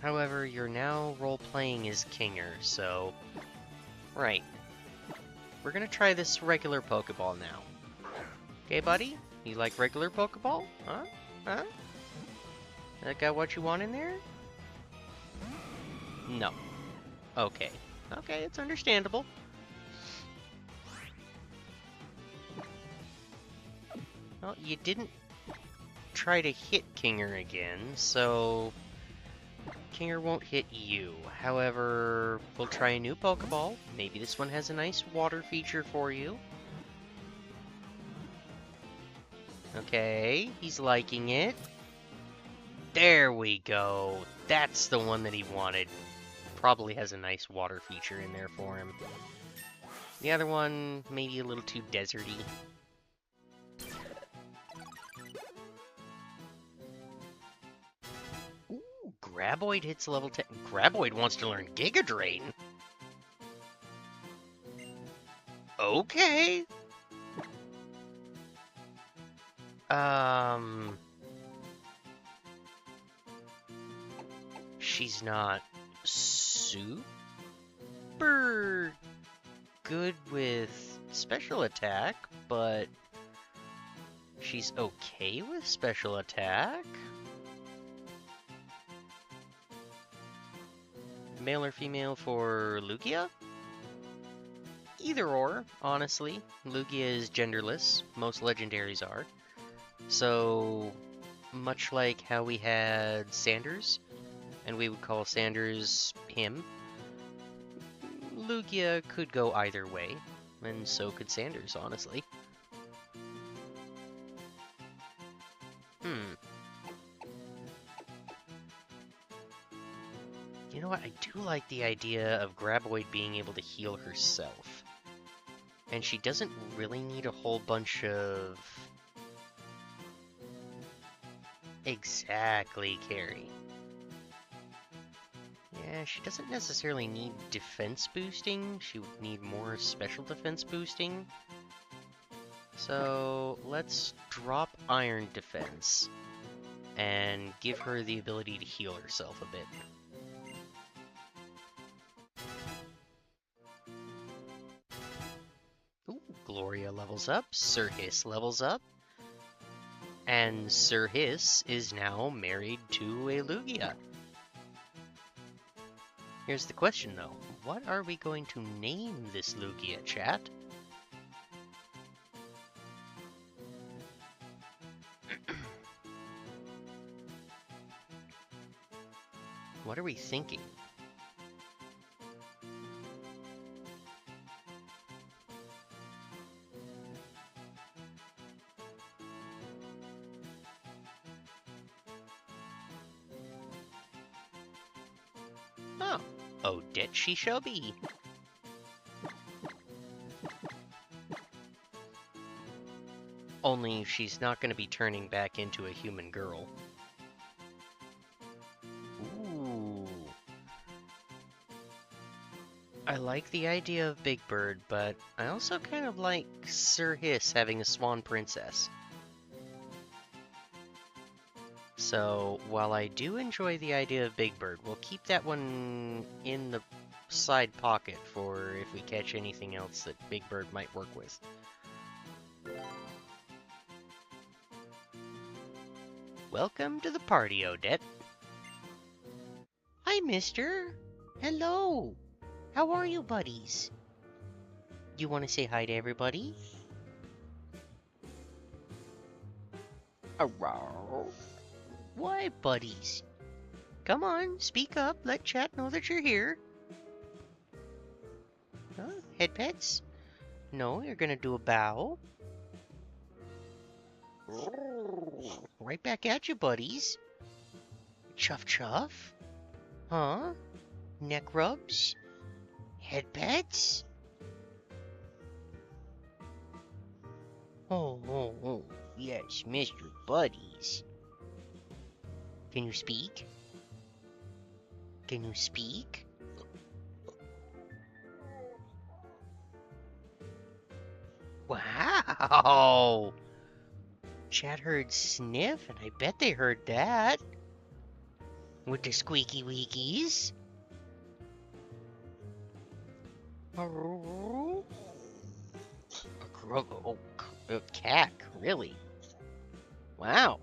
However, you're now role-playing as Kinger, so... Right. We're gonna try this regular Pokeball now. Okay, buddy? You like regular Pokeball? Huh? Huh? That got what you want in there? No. Okay. Okay, it's understandable. Well, you didn't try to hit Kinger again, so... Kinger won't hit you. However, we'll try a new Pokeball. Maybe this one has a nice water feature for you. Okay, he's liking it. There we go. That's the one that he wanted. Probably has a nice water feature in there for him. The other one, maybe a little too deserty. Ooh, Graboid hits level 10. Graboid wants to learn Giga Drain. Okay. She's not super good with special attack, but she's okay with special attack? Male or female for Lugia? Either or, honestly. Lugia is genderless. Most legendaries are. So, much like how we had Sanders, and we would call Sanders him, Lugia could go either way, and so could Sanders, honestly. You know what, I do like the idea of Graboid being able to heal herself. And she doesn't really need a whole bunch of... Exactly, Carrie. Yeah, she doesn't necessarily need defense boosting. She would need more special defense boosting. So, let's drop Iron Defense and give her the ability to heal herself a bit. Ooh, Gloria levels up, Sir Hiss levels up, and Sir Hiss is now married to a Lugia. Here's the question though, what are we going to name this Lugia, chat? What are we thinking? Oh, Odette she shall be. Only she's not going to be turning back into a human girl. Ooh. I like the idea of Big Bird, but I also kind of like Sir Hiss having a swan princess. So, while I do enjoy the idea of Big Bird, we'll keep that one in the side pocket for if we catch anything else that Big Bird might work with. Welcome to the party, Odette.
Hi, mister. Hello. How are you, buddies?
You want to say hi to everybody?
Hello. Why, buddies?
Come on, speak up. Let chat know that you're here.
Huh? Head pets?
No, you're gonna do a bow.
Right back at you, buddies. Chuff chuff.
Huh?
Neck rubs. Head pets. Oh, yes, Mr. Buddies. Can you speak? Can you speak? Wow! Chat heard sniff, and I bet they heard that. With the squeaky weekies. A cat, really? Wow.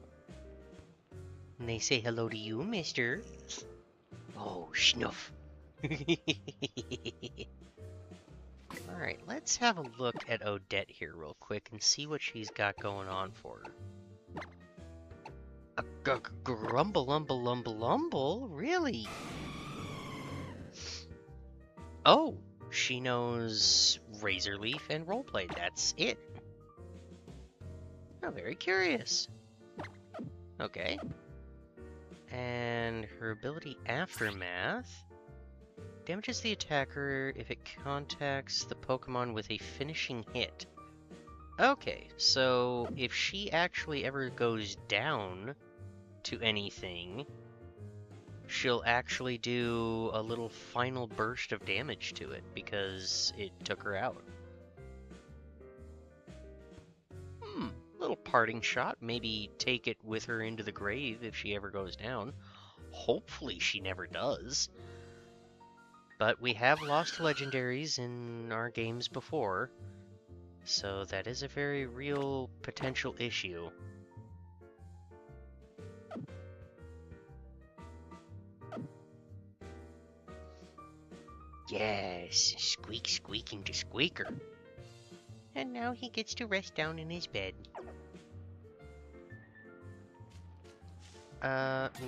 And they say hello to you, mister. Oh, schnuff.
Alright, let's have a look at Odette here real quick and see what she's got going on for her. A grumble, really? Oh, she knows Razor Leaf and Roleplay, that's it. Oh, very curious. Okay. And her ability Aftermath damages the attacker if it contacts the Pokemon with a finishing hit. Okay, so if she actually ever goes down to anything, she'll actually do a little final burst of damage to it because it took her out. Little parting shot. Maybe take it with her into the grave if she ever goes down. Hopefully she never does. But we have lost legendaries in our games before, so that is a very real potential issue.
Yes, squeak squeaking to squeaker. And now he gets to rest down in his bed.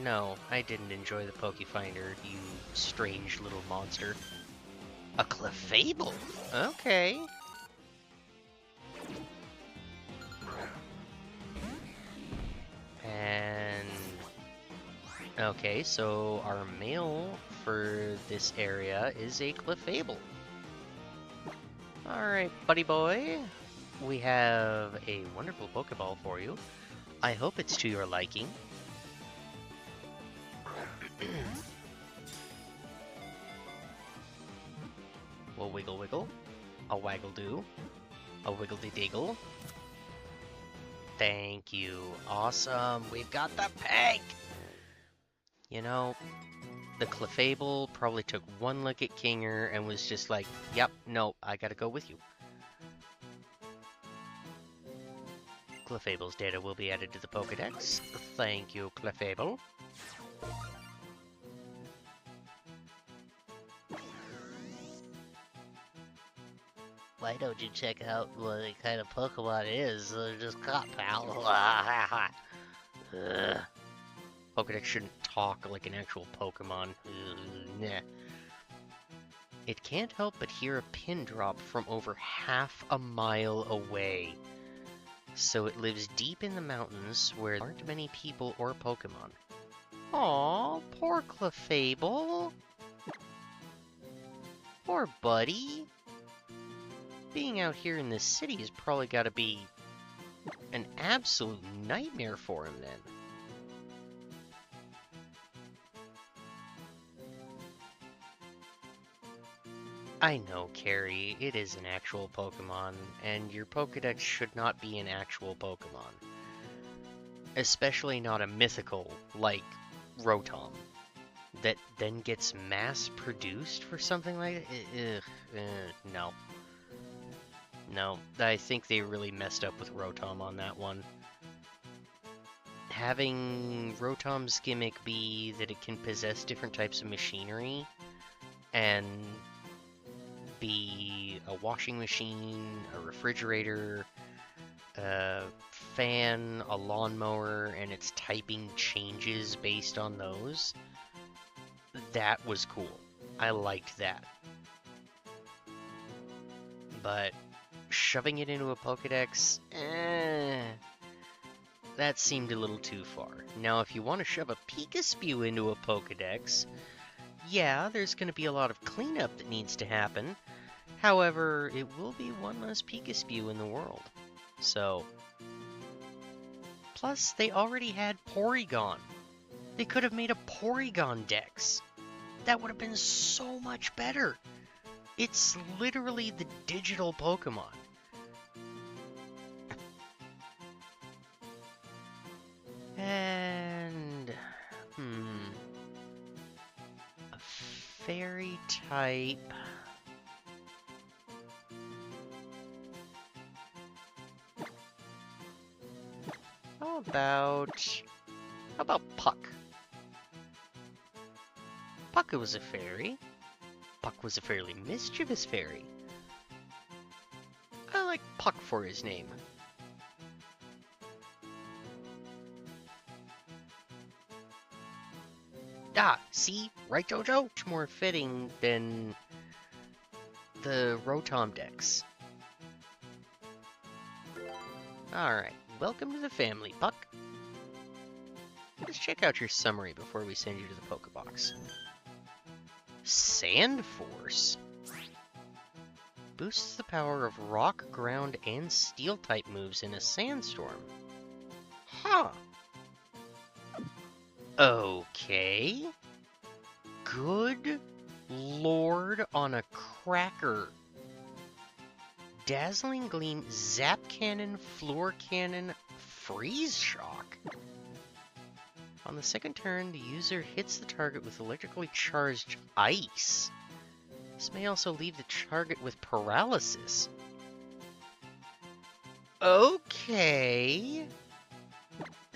No, I didn't enjoy the Pokefinder, you strange little monster.
A Clefable?
Okay. And... okay, so our male for this area is a Clefable. Alright, buddy boy. We have a wonderful Pokeball for you. I hope it's to your liking. We'll wiggle wiggle, a waggle do, a wiggledy diggle. Thank you. Awesome. We've got the peg! You know, the Clefable probably took one look at Kinger and was just like, yep, no, I gotta go with you. Clefable's data will be added to the Pokedex. Thank you, Clefable.
Why don't you check out what kind of Pokemon it is? They're just caught, pal.
Ugh. Pokedex shouldn't talk like an actual Pokemon. Nah. It can't help but hear a pin drop from over half a mile away. So it lives deep in the mountains where there aren't many people or Pokemon. Aw, poor Clefable. Poor buddy. Being out here in this city has probably got to be an absolute nightmare for him then. I know, Carrie, it is an actual Pokemon, and your Pokedex should not be an actual Pokemon. Especially not a mythical, like Rotom, that then gets mass-produced for something like that? No. No, I think they really messed up with Rotom on that one. Having Rotom's gimmick be that it can possess different types of machinery, and be a washing machine, a refrigerator, a fan, a lawnmower, and its typing changes based on those, that was cool. I liked that. But shoving it into a Pokedex, that seemed a little too far. Now, if you want to shove a Pikaspew into a Pokedex, yeah, there's going to be a lot of cleanup that needs to happen. However, it will be one less Pikaspew in the world. So, plus, they already had Porygon. They could have made a Porygon Dex. That would have been so much better. It's literally the digital Pokemon. And, a fairy type. How about Puck? Puck was a fairy. Puck was a fairly mischievous fairy. I like Puck for his name. Ah, see? Right, Jojo? Much more fitting than the Rotom Dex. Alright, welcome to the family, Puck. Let's check out your summary before we send you to the Pokebox. Sand Force boosts the power of rock, ground, and steel type moves in a sandstorm. Huh. Okay. Good lord on a cracker. Dazzling Gleam, Zap Cannon, Floor Cannon, Freeze Shock. On the second turn, the user hits the target with electrically charged ice. This may also leave the target with paralysis. Okay.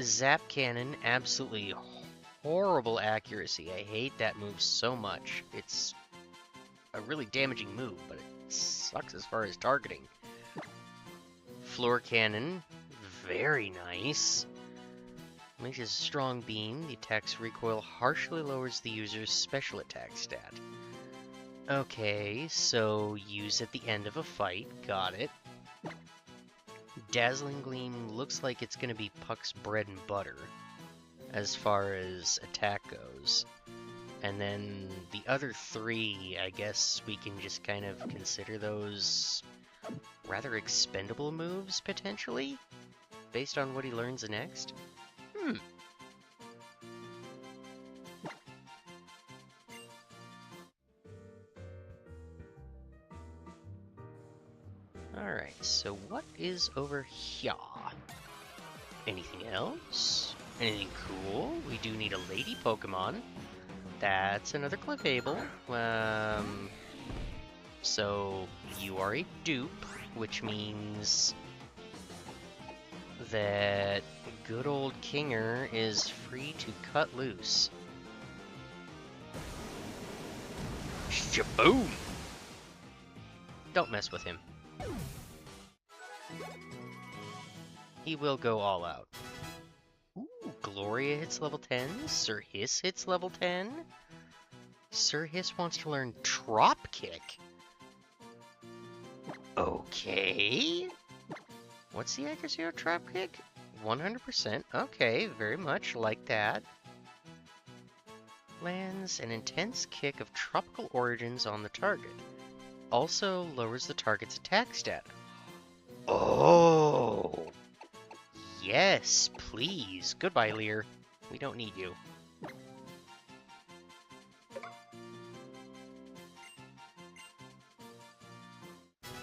Zap Cannon, absolutely horrible accuracy. I hate that move so much. It's a really damaging move, but it sucks as far as targeting. Floor Cannon, very nice. Unleashes a strong beam. The attack's recoil harshly lowers the user's special attack stat. Okay, so use at the end of a fight. Got it. Dazzling Gleam looks like it's going to be Puck's bread and butter as far as attack goes. And then the other three, I guess we can just kind of consider those rather expendable moves, potentially, based on what he learns next. Alright, so what is over here? Anything else? Anything cool? We do need a lady Pokemon. That's another Clefable. So you are a dupe, which means that good old Kinger is free to cut loose. Shaboom! Don't mess with him. He will go all out. Ooh, Gloria hits level 10. Sir Hiss hits level 10. Sir Hiss wants to learn Trop Kick. Okay. What's the accuracy of Trop Kick? 100%. Okay, very much like that. Lands an intense kick of tropical origins on the target. Also lowers the target's attack stat. Oh! Yes, please. Goodbye, Lear. We don't need you.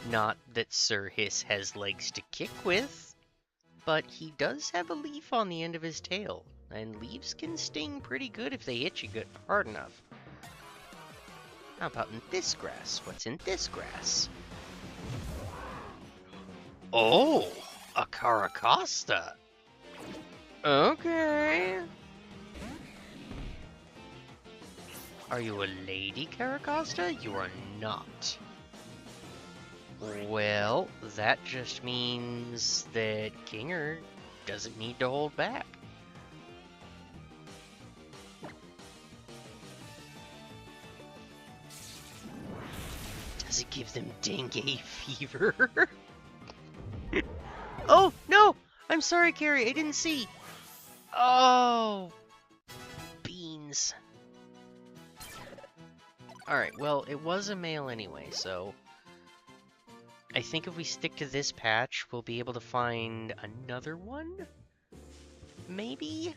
Not that Sir Hiss has legs to kick with, but he does have a leaf on the end of his tail, and leaves can sting pretty good if they hit you good hard enough. How about in this grass? What's in this grass? Oh! A Carracosta! Okay. Are you a lady Carracosta? You are not. Well, that just means that Kinger doesn't need to hold back. Does it give them dengue fever? Oh, no! I'm sorry, Carrie, I didn't see. Oh, beans. Alright, well, it was a male anyway, so I think if we stick to this patch, we'll be able to find another one? Maybe?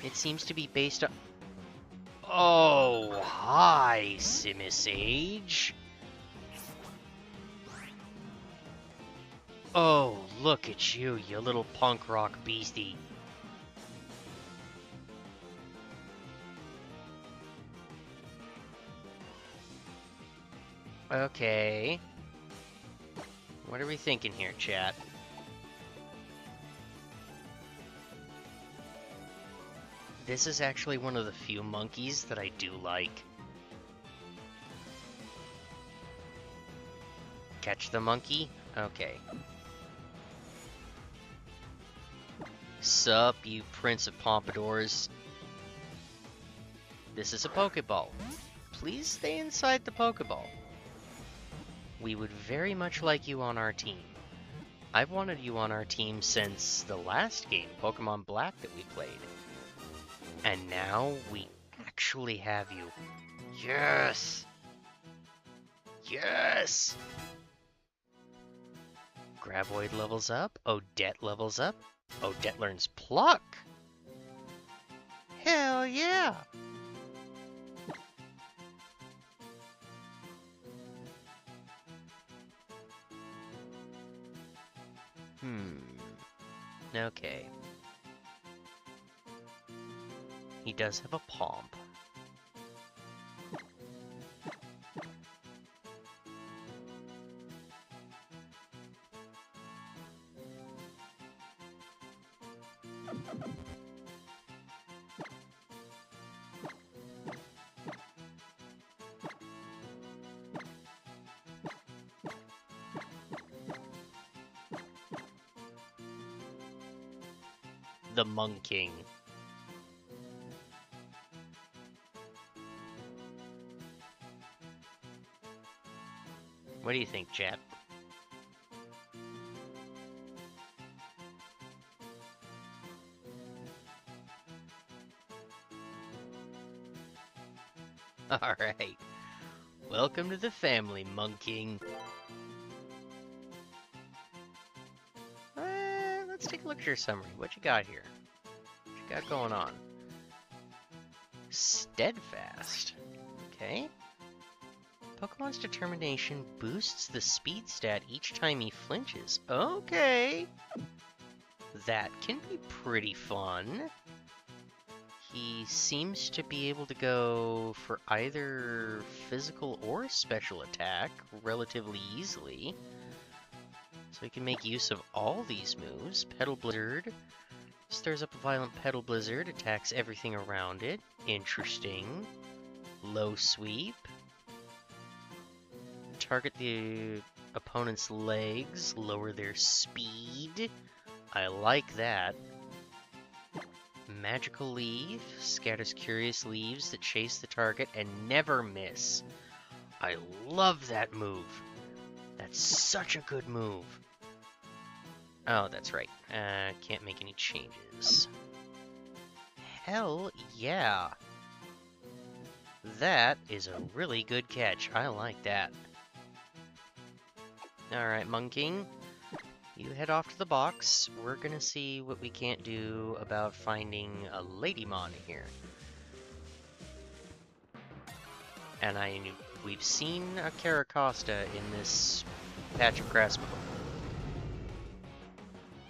It seems to be based on... Oh, hi, Simisage. Oh, look at you, you little punk rock beastie. Okay. What are we thinking here, chat? This is actually one of the few monkeys that I do like. Catch the monkey? Okay. Sup, you Prince of Pompadours. This is a Pokeball. Please stay inside the Pokeball. We would very much like you on our team. I've wanted you on our team since the last game, Pokemon Black, that we played. And now we actually have you. Yes! Yes! Graboid levels up. Odette levels up. Odette learns Pluck. Hell yeah! Okay. He does have a pomp. The Monking. What do you think, chat? Alright. Welcome to the family, Monking. Let's take a look at your summary. What you got here? What you got going on? Steadfast. Okay. Pokemon's determination boosts the speed stat each time he flinches. Okay. That can be pretty fun. He seems to be able to go for either physical or special attack relatively easily. So he can make use of all these moves. Petal Blizzard. Stirs up a violent Petal Blizzard. Attacks everything around it. Interesting. Low Sweep. Target the opponent's legs. Lower their speed. I like that. Magical Leaf. Scatters curious leaves that chase the target and never miss. I love that move. That's such a good move. Oh, that's right. Can't make any changes. Hell yeah. That is a really good catch. I like that. Alright, Monking. You head off to the box. We're gonna see what we can't do about finding a Ladymon here. And we've seen a Caracosta in this patch of grass before.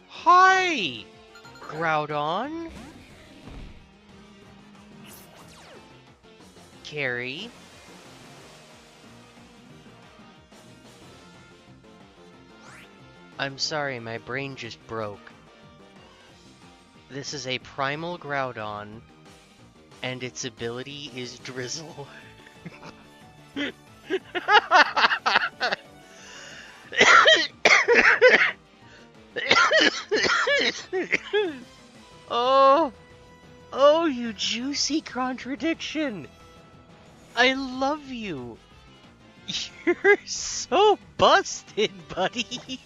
Hi, Groudon. Carrie. I'm sorry, my brain just broke. This is a primal Groudon, and its ability is Drizzle. Oh, you juicy contradiction! I love you! You're so busted, buddy!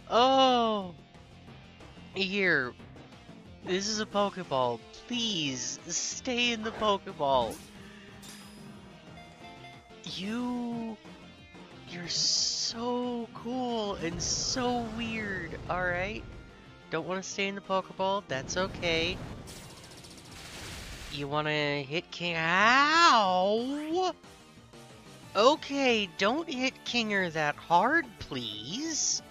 Oh! Here. This is a Pokeball. Please, stay in the Pokeball. You're so cool and so weird, alright? Don't want to stay in the Pokeball? That's okay. You want to hit King? Ow! Okay, don't hit Kinger that hard, please.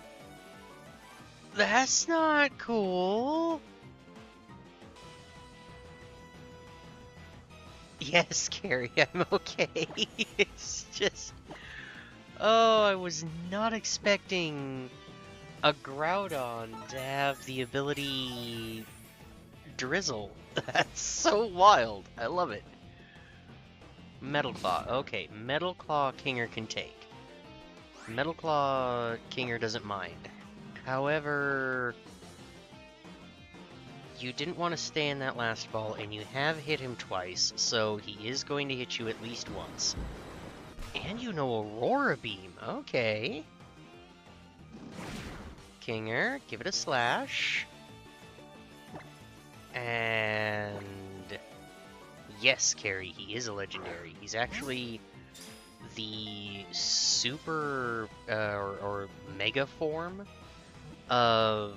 That's not cool. Yes, Carrie, I'm okay. It's just... Oh, I was not expecting a Groudon to have the ability Drizzle. That's so wild. I love it. Metal Claw. Okay, Metal Claw Kinger can take. Metal Claw Kinger doesn't mind. However, you didn't want to stay in that last ball, and you have hit him twice, so he is going to hit you at least once. And you know Aurora Beam. Okay. Kinger, give it a slash. And... yes, Carrie, he is a legendary. He's actually the super, or mega form of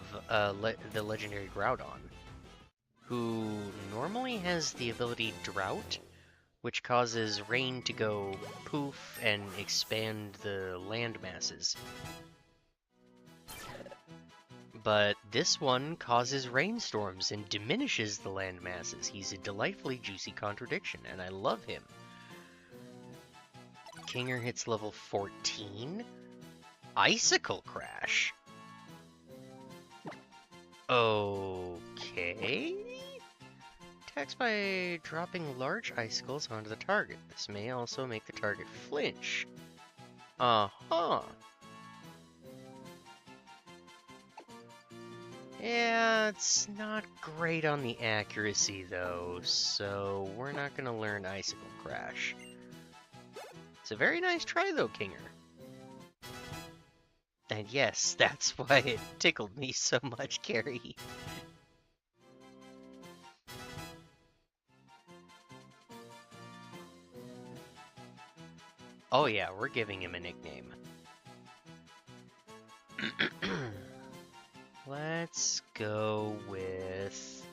the legendary Groudon, who normally has the ability Drought, which causes rain to go poof and expand the land masses. But this one causes rainstorms and diminishes the land masses. He's a delightfully juicy contradiction, and I love him. Kinger hits level 14. Icicle Crash. Okay. Attacks by dropping large icicles onto the target. This may also make the target flinch. Uh-huh. Yeah, it's not great on the accuracy though, so we're not gonna learn Icicle Crash. It's a very nice try though, Kinger. And yes, that's why it tickled me so much, Carrie. Oh yeah, we're giving him a nickname. Let's go with...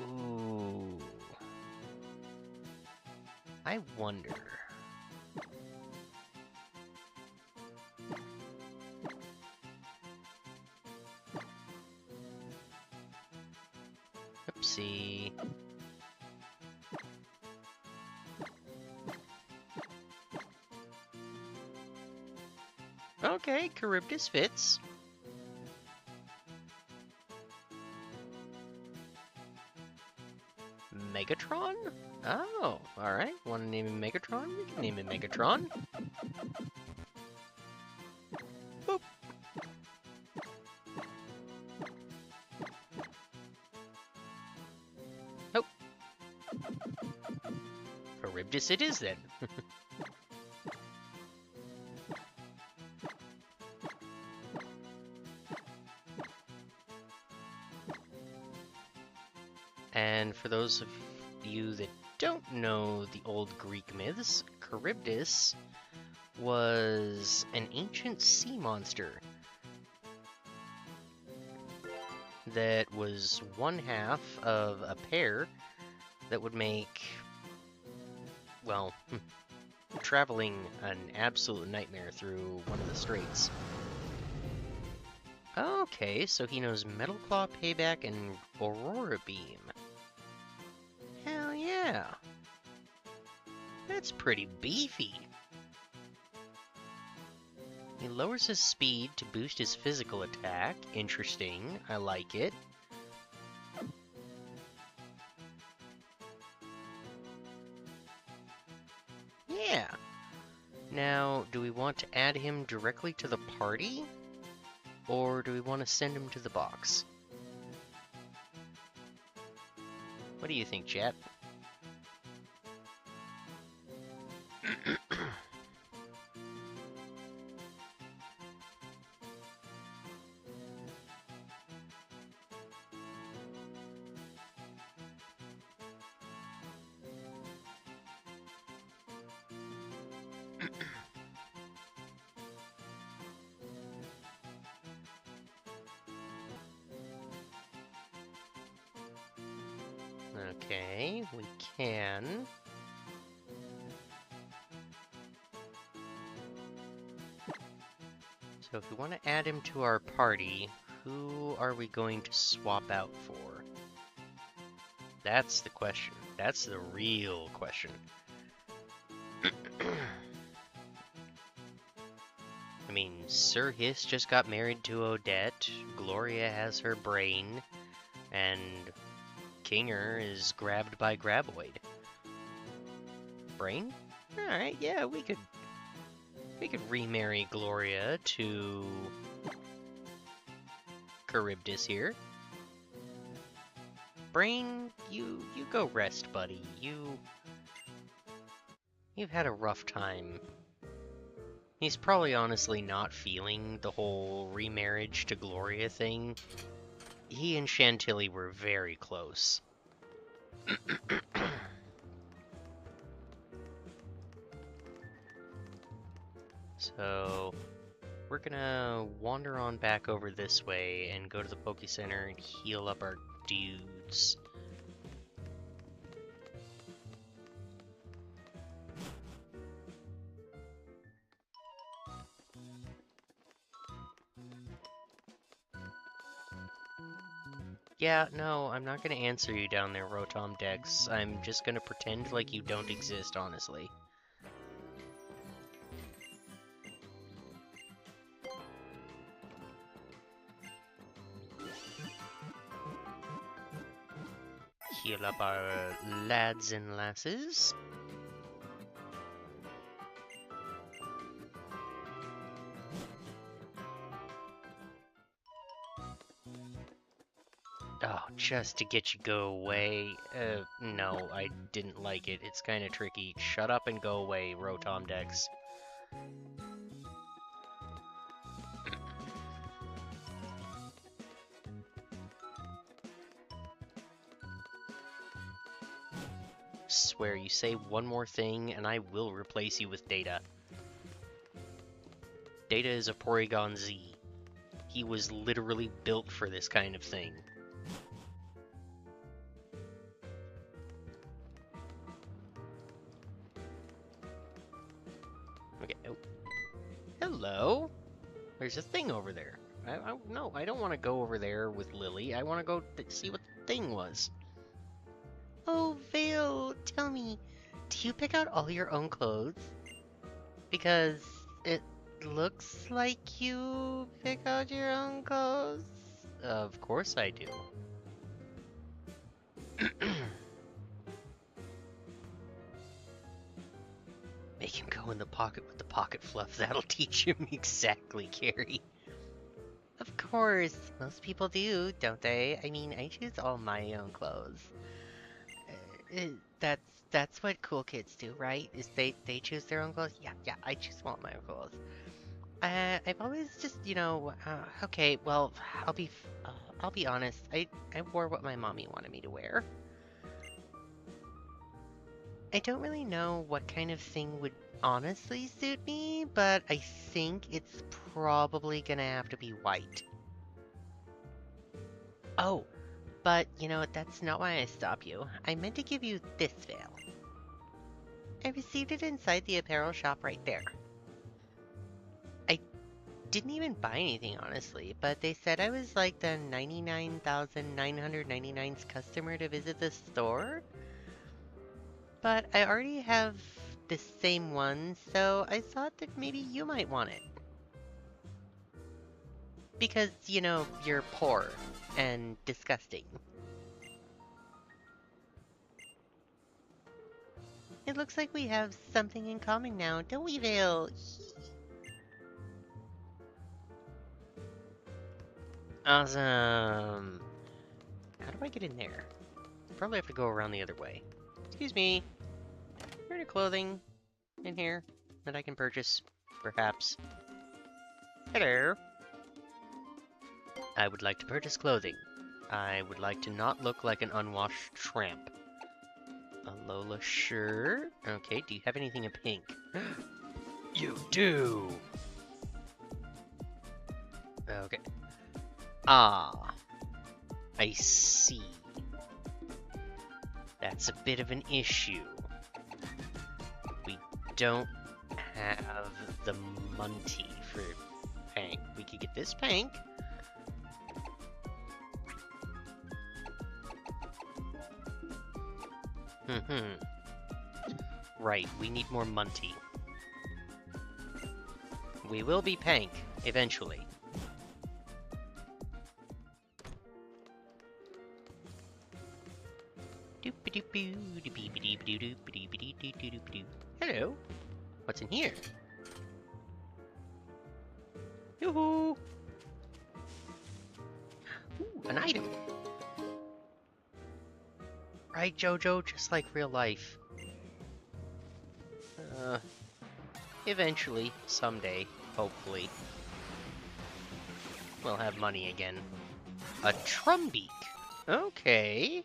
Ooh. I wonder... Oopsie. Okay, Charybdis fits. Megatron? Oh, alright. Want to name him Megatron? We can name him Megatron. Boop. Oh. Charybdis it is then. And for those of you that don't know the old Greek myths, Charybdis was an ancient sea monster that was one half of a pair that would make, well, traveling an absolute nightmare through one of the straits. Okay, so he knows Metal Claw, Payback, and Aurora Beam. Hell yeah. That's pretty beefy. He lowers his speed to boost his physical attack. Interesting. I like it. Yeah. Now, do we want to add him directly to the party? Or do we want to send him to the box? What do you think, chat? Okay, we can. So if we want to add him to our party, who are we going to swap out for? That's the question. That's the real question. I mean, Sir Hiss just got married to Odette, Gloria has her brain, and Kinger is grabbed by Graboid. Brain? Alright, yeah, we could remarry Gloria to Charybdis here. Brain, you go rest, buddy. You've had a rough time. He's probably honestly not feeling the whole remarriage to Gloria thing. He and Chantily were very close. So, we're gonna wander on back over this way and go to the Poke Center and heal up our dudes. Yeah, no, I'm not gonna answer you down there, Rotom Dex. I'm just gonna pretend like you don't exist, honestly. Heal up our lads and lasses. Oh, just to get you go away. No, I didn't like it. It's kind of tricky. Shut up and go away, Rotom Dex. Swear, you say one more thing and I will replace you with Data. Data is a Porygon Z. He was literally built for this kind of thing. Okay. Oh. Hello? There's a thing over there. No, I don't want to go over there with Lily. I want to go see what the thing was.
Oh, Vale, tell me, do you pick out all your own clothes? Because it looks like you pick out your own clothes.
Of course I do. Make him go in the pocket with the pocket fluff. That'll teach him exactly, Carrie.
Of course, most people do, don't they? I mean, I choose all my own clothes. That's what cool kids do, right? Is they choose their own clothes? Yeah, I choose all my own clothes. I've always just, okay, well, I'll be honest. I wore what my mommy wanted me to wear. I don't really know what kind of thing would honestly suit me, but I think it's probably gonna have to be white. Oh, but that's not why I stopped you. I meant to give you this veil. I received it inside the apparel shop right there. I didn't even buy anything, honestly, but they said I was like the 99,999th customer to visit the store. But I already have the same one, so I thought that maybe you might want it. Because, you're poor and disgusting. It looks like we have something in common now, don't we, Vale?
Awesome. How do I get in there? Probably have to go around the other way. Excuse me. Is there any clothing in here that I can purchase? Perhaps. Hello. I would like to purchase clothing. I would like to not look like an unwashed tramp. Alola, sure. Okay, do you have anything in pink? You do! Okay. Ah. I see. That's a bit of an issue. We don't have the Munty for Pank. We could get this Pank. Right, we need more Munty. We will be Pank, eventually. Hello. What's in here? Yoo-hoo! Ooh, an item. Right, Jojo? Just like real life. Eventually, someday, hopefully, we'll have money again. A Trumbeak. Okay.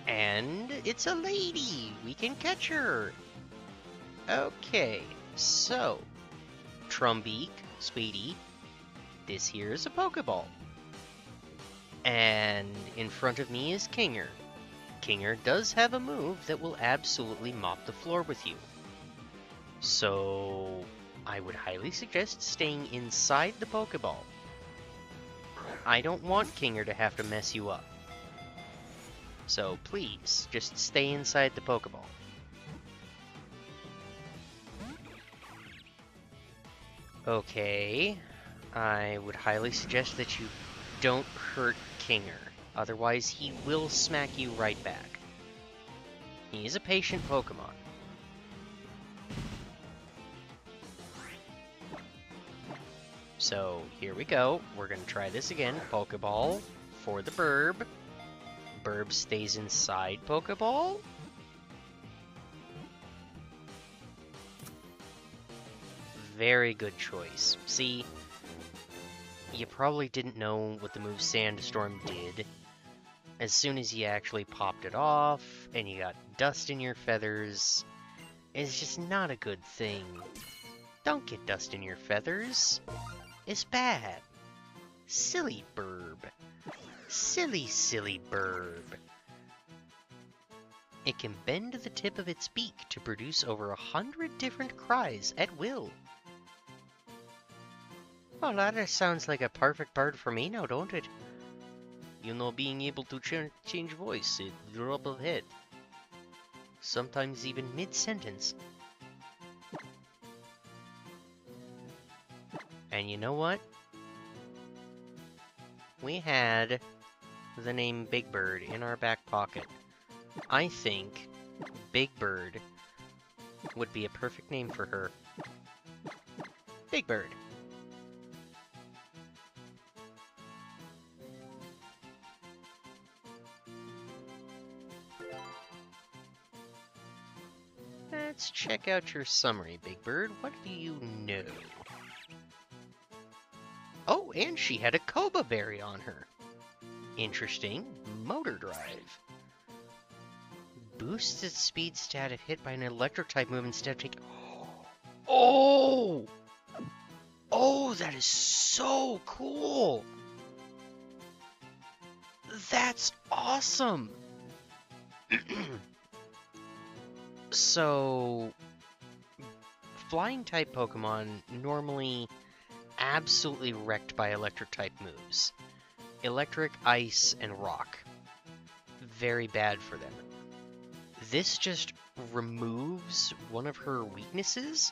And it's a lady! We can catch her! Okay, so, Trumbeak, sweetie, this here is a Pokeball. And in front of me is Kinger. Kinger does have a move that will absolutely mop the floor with you. So, I would highly suggest staying inside the Pokeball. I don't want Kinger to have to mess you up. So please, just stay inside the Pokeball. Okay, I would highly suggest that you don't hurt Kinger. Otherwise, he will smack you right back. He is a patient Pokemon. So, here we go. We're going to try this again. Pokeball for the Burb. Burb stays inside Pokeball. Very good choice. See, you probably didn't know what the move Sandstorm did. As soon as you actually popped it off, and you got dust in your feathers, it's just not a good thing. Don't get dust in your feathers. It's bad. Silly Burb. Silly, silly Burb. It can bend the tip of its beak to produce over 100 different cries at will. Well, that sounds like a perfect bird for me now, don't it? You know, being able to change voice at drop of head. Sometimes even mid-sentence. And you know what? We had the name Big Bird in our back pocket. I think Big Bird would be a perfect name for her. Big Bird. Let's check out your summary, Big Bird. What do you know? Oh, and she had a Koba berry on her. Interesting. Motor drive. Boosts its speed stat if hit by an electric type move instead of taking... Oh! Oh, that is so cool! That's awesome! So, flying type Pokemon normally absolutely wrecked by electric type moves. Electric, ice, and rock. Very bad for them. This just removes one of her weaknesses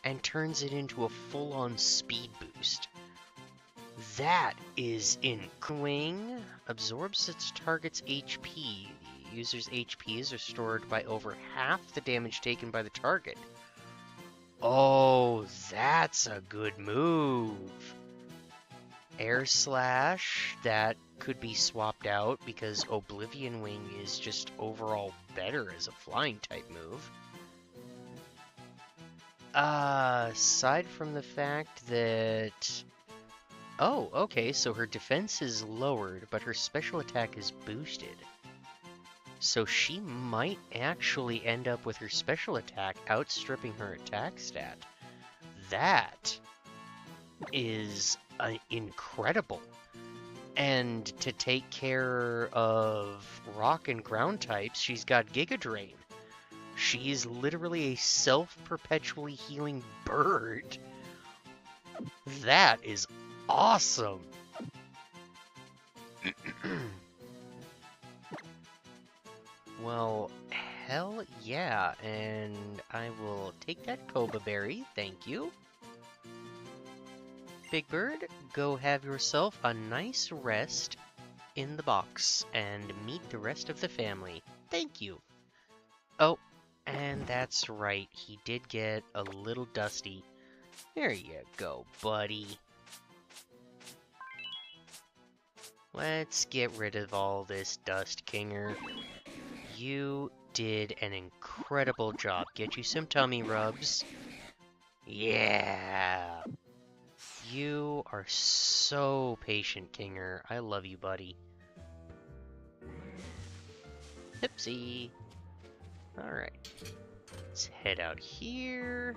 and turns it into a full-on speed boost. That is Wing absorbs its target's HP. The user's HP is restored by over half the damage taken by the target. Oh, that's a good move. Air Slash, that could be swapped out because Oblivion Wing is just overall better as a flying type move. Aside from the fact that... Oh, okay, so her defense is lowered, but her special attack is boosted. So she might actually end up with her special attack outstripping her attack stat. That is incredible. And to take care of rock and ground types, she's got Giga Drain. She's literally a self-perpetually healing bird. That is awesome. Well, hell yeah, and I will take that Koba berry, thank you. Big Bird, go have yourself a nice rest in the box and meet the rest of the family. Thank you. Oh, and that's right, he did get a little dusty. There you go, buddy. Let's get rid of all this dust, Kinger. You did an incredible job. Get you some tummy rubs. Yeah. You are so patient, Kinger. I love you, buddy. Oopsie. Alright. Let's head out here.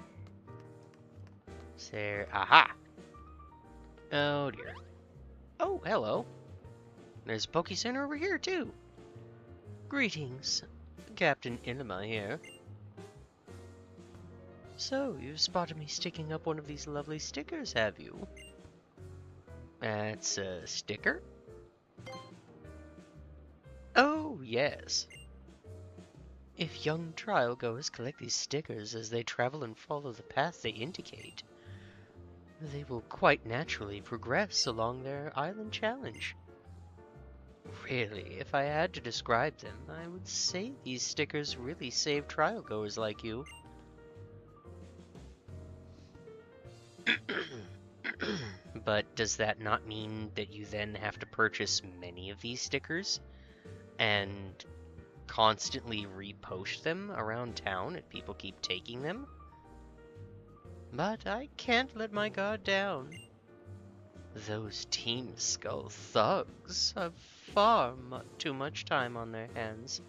There. Aha! Oh, dear. Oh, hello. There's a Poke Center over here, too. Greetings. Captain Inema here. So, you've spotted me sticking up one of these lovely stickers, have you? That's a sticker? Oh, yes. If young trial goers collect these stickers as they travel and follow the path they indicate, they will quite naturally progress along their island challenge. Really, if I had to describe them, I would say these stickers really save trial goers like you. But does that not mean that you then have to purchase many of these stickers and constantly repost them around town if people keep taking them? But I can't let my guard down. Those Team Skull thugs have far too much time on their hands,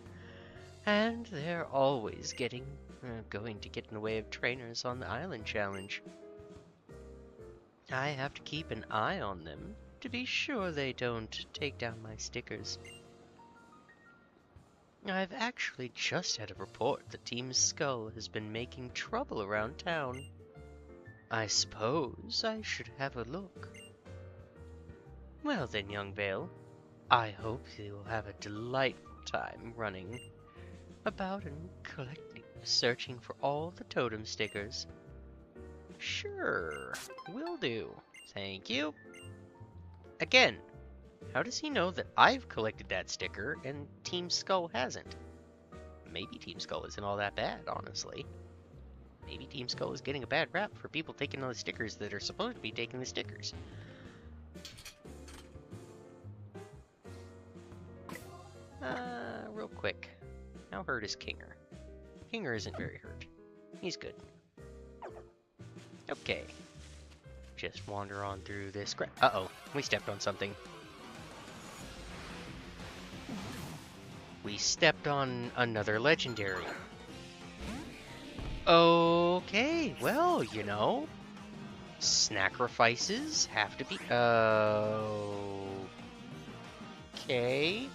and they're always going to get in the way of trainers on the island challenge. I have to keep an eye on them to be sure they don't take down my stickers. I've actually just had a report that Team Skull has been making trouble around town. I suppose I should have a look. Well then, young Vale, I hope you will have a delightful time running about and searching for all the totem stickers. Sure, will do. Thank you. Again, how does he know that I've collected that sticker and Team Skull hasn't? Maybe Team Skull isn't all that bad, honestly. Maybe Team Skull is getting a bad rap for people taking all the stickers that are supposed to be taking the stickers. Real quick. How hurt is Kinger? Kinger isn't very hurt. He's good. Okay. Just wander on through this uh-oh, we stepped on something. We stepped on another legendary. Okay, well, you know, sacrifices have to be... Okay.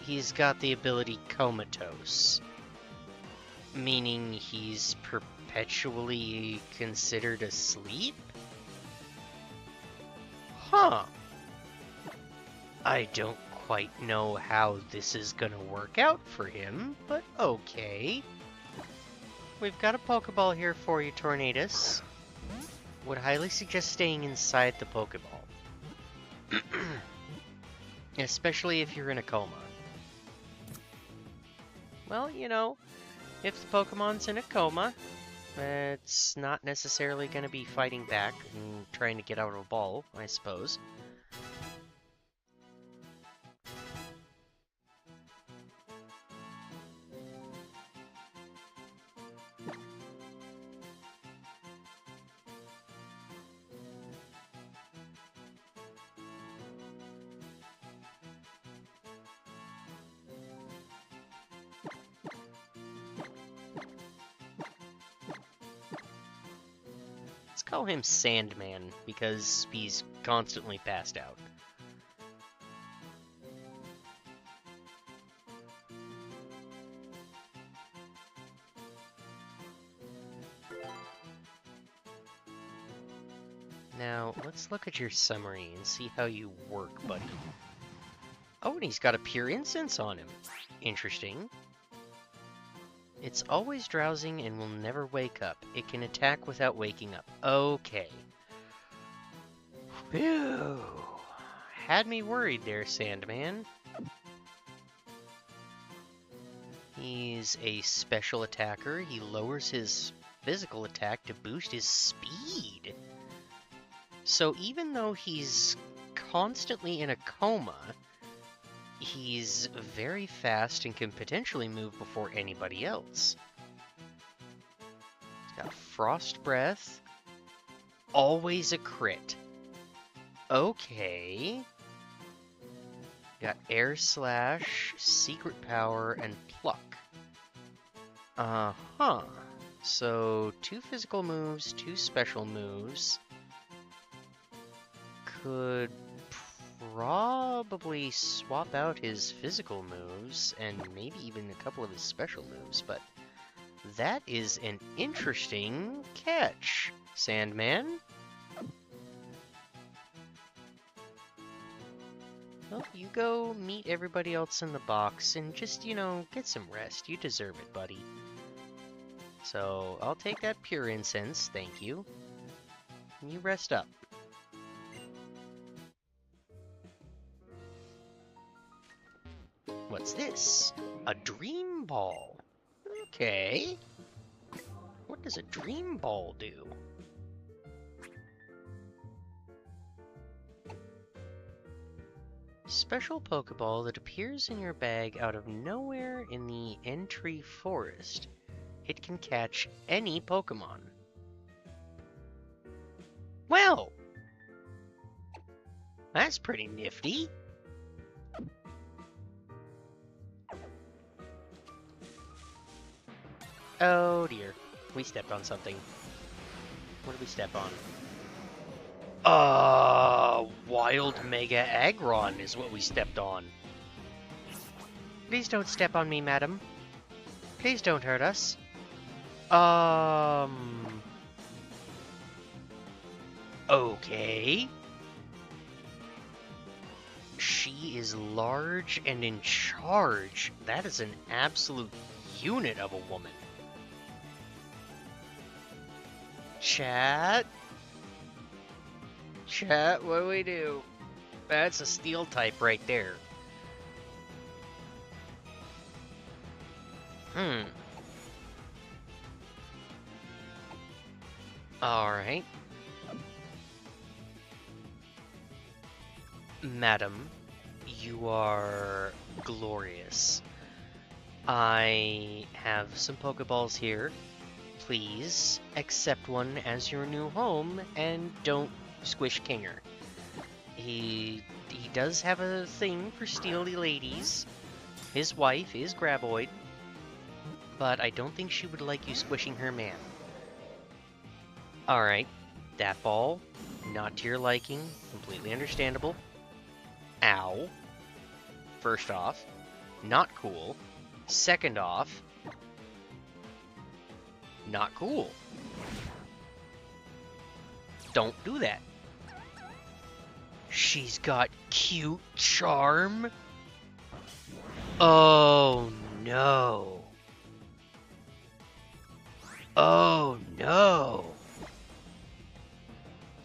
He's got the ability Comatose, meaning he's perpetually considered asleep? Huh. I don't quite know how this is gonna work out for him, but okay. We've got a Pokeball here for you, Tornadus. Would highly suggest staying inside the Pokeball. Especially if you're in a coma. Well, you know, if the Pokemon's in a coma, it's not necessarily going to be fighting back and trying to get out of a ball, I suppose. Call him Sandman, because he's constantly passed out. Now, let's look at your summary and see how you work, buddy. Oh, and he's got a pure incense on him. Interesting. It's always drowsing and will never wake up. It can attack without waking up. Okay. Phew. Had me worried there, Sandman. He's a special attacker. He lowers his physical attack to boost his speed. So even though he's constantly in a coma, he's very fast and can potentially move before anybody else. He's got Frost Breath. Always a crit. Okay. Got Air Slash, Secret Power, and Pluck. Uh-huh. So, 2 physical moves, 2 special moves. Could probably swap out his physical moves and maybe even a couple of his special moves, but That is an interesting catch, Sandman. Well, you go meet everybody else in the box and just, get some rest. You deserve it, buddy. So, I'll take that pure incense, thank you. And you rest up. What's this? A dream ball. Okay. What does a dream ball do? Special Pokeball that appears in your bag out of nowhere in the Entry Forest. It can catch any Pokemon. Well, that's pretty nifty. Oh dear, we stepped on something. What did we step on? Wild Mega Aggron is what we stepped on. Please don't step on me, madam. Please don't hurt us. Okay. She is large and in charge. That is an absolute unit of a woman. Chat? Chat, what do we do? That's a steel type right there. Alright. Madam, you are glorious. I have some Pokeballs here. Please accept one as your new home and don't squish Kinger. He does have a thing for steely ladies. His wife is Graboid, but I don't think she would like you squishing her man. Alright, that ball, not to your liking, completely understandable. Ow. First off, not cool. Second off, not cool. Don't do that. She's got cute charm. Oh no. Oh no.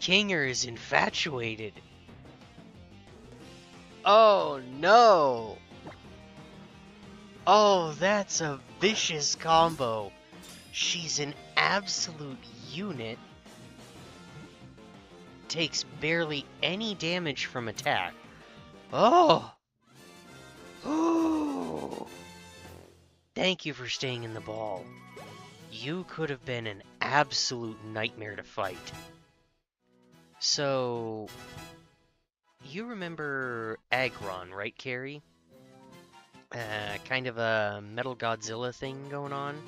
Kinger is infatuated. Oh no. Oh, that's a vicious combo. She's an absolute unit. Takes barely any damage from attack. Oh! Oh! Thank you for staying in the ball. You could have been an absolute nightmare to fight. So, you remember Aggron, right, Carrie? Kind of a Metal Godzilla thing going on.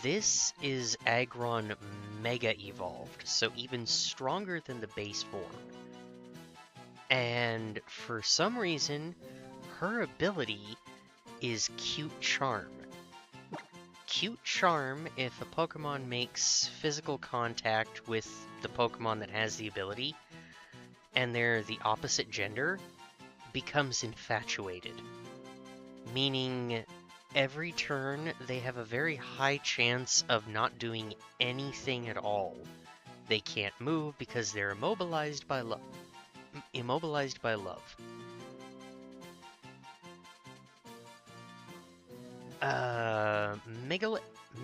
This is Aggron Mega Evolved, so even stronger than the base form. And for some reason, her ability is Cute Charm. Cute Charm, if a Pokemon makes physical contact with the Pokemon that has the ability, and they're the opposite gender, becomes infatuated. Meaning, every turn, they have a very high chance of not doing anything at all. They can't move because they're immobilized by love.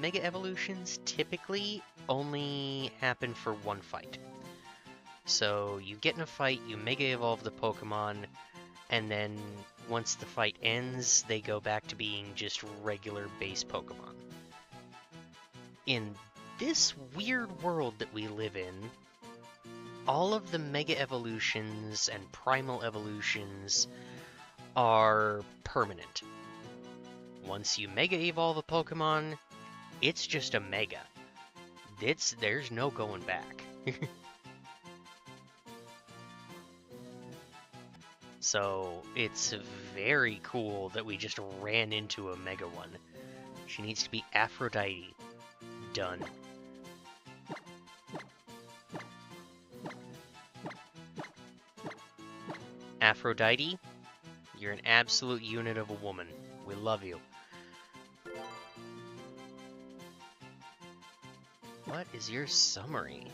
Mega evolutions typically only happen for one fight. So you get in a fight, you Mega Evolve the Pokemon, and then once the fight ends, they go back to being just regular base Pokemon. In this weird world that we live in, all of the Mega Evolutions and Primal Evolutions are permanent. Once you Mega Evolve a Pokemon, it's just a Mega. There's no going back. So, it's very cool that we just ran into a Mega one. She needs to be Aphrodite. Done. Aphrodite, you're an absolute unit of a woman. We love you. What is your summary?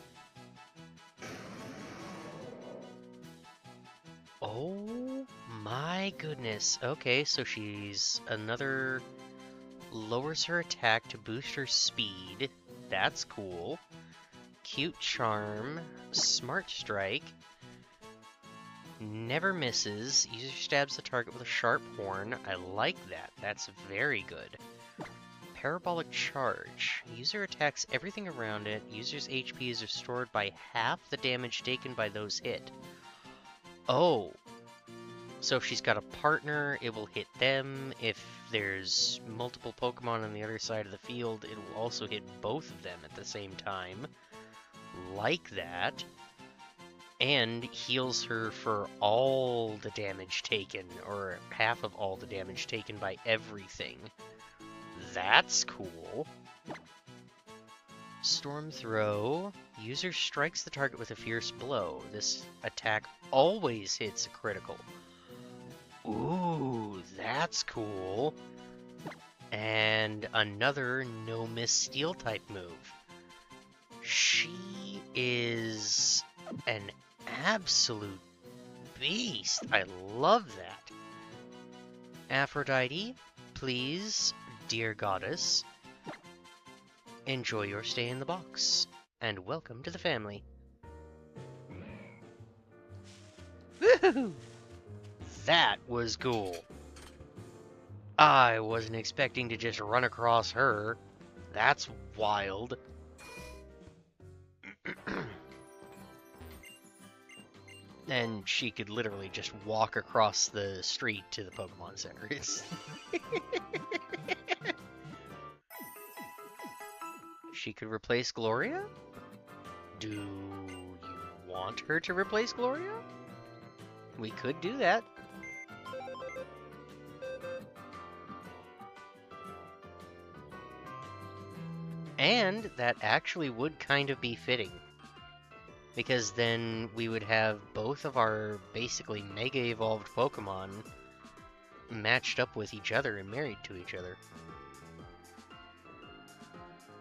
Oh my goodness. Okay, so she's another... lowers her attack to boost her speed. That's cool. Cute charm. Smart strike. Never misses. User stabs the target with a sharp horn. I like that. That's very good. Parabolic charge. User attacks everything around it. User's HP is restored by half the damage taken by those hit. Oh. So if she's got a partner, it will hit them. If there's multiple Pokemon on the other side of the field, it will also hit both of them at the same time. Like that. And heals her for all the damage taken, or half of all the damage taken by everything. That's cool. Storm Throw. User strikes the target with a fierce blow. This attack always hits a critical. Ooh, that's cool. And another no-miss Steel-type move. She is an absolute beast. I love that. Aphrodite, please, dear goddess, enjoy your stay in the box, and welcome to the family. Woohoo! That was cool. I wasn't expecting to just run across her. That's wild. And she could literally just walk across the street to the Pokemon Center. She could replace Gloria? Do you want her to replace Gloria? We could do that. And that actually would kind of be fitting. Because then we would have both of our basically Mega Evolved Pokemon matched up with each other and married to each other.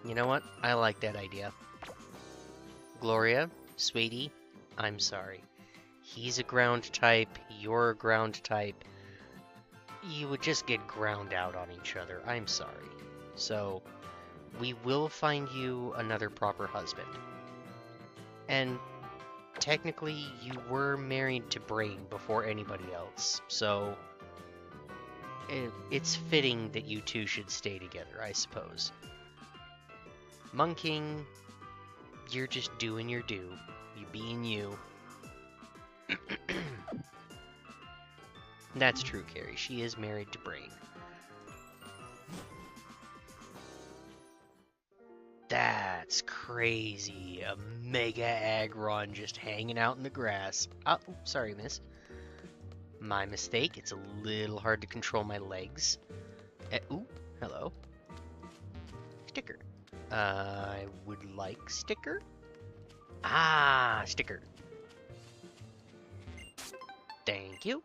You know what? I like that idea. Gloria, sweetie, I'm sorry. He's a ground type, you're a ground type. You would just get ground out on each other. I'm sorry. So, we will find you another proper husband. And technically, you were married to Brain before anybody else, so it's fitting that you two should stay together, I suppose. Monking, you're just doing your due. You being you. That's true, Carrie. She is married to Brain. That's crazy. A Mega Aggron just hanging out in the grass. Oh, sorry, miss. My mistake. It's a little hard to control my legs. Ooh, hello. Sticker. I would like sticker. Ah, sticker. Thank you.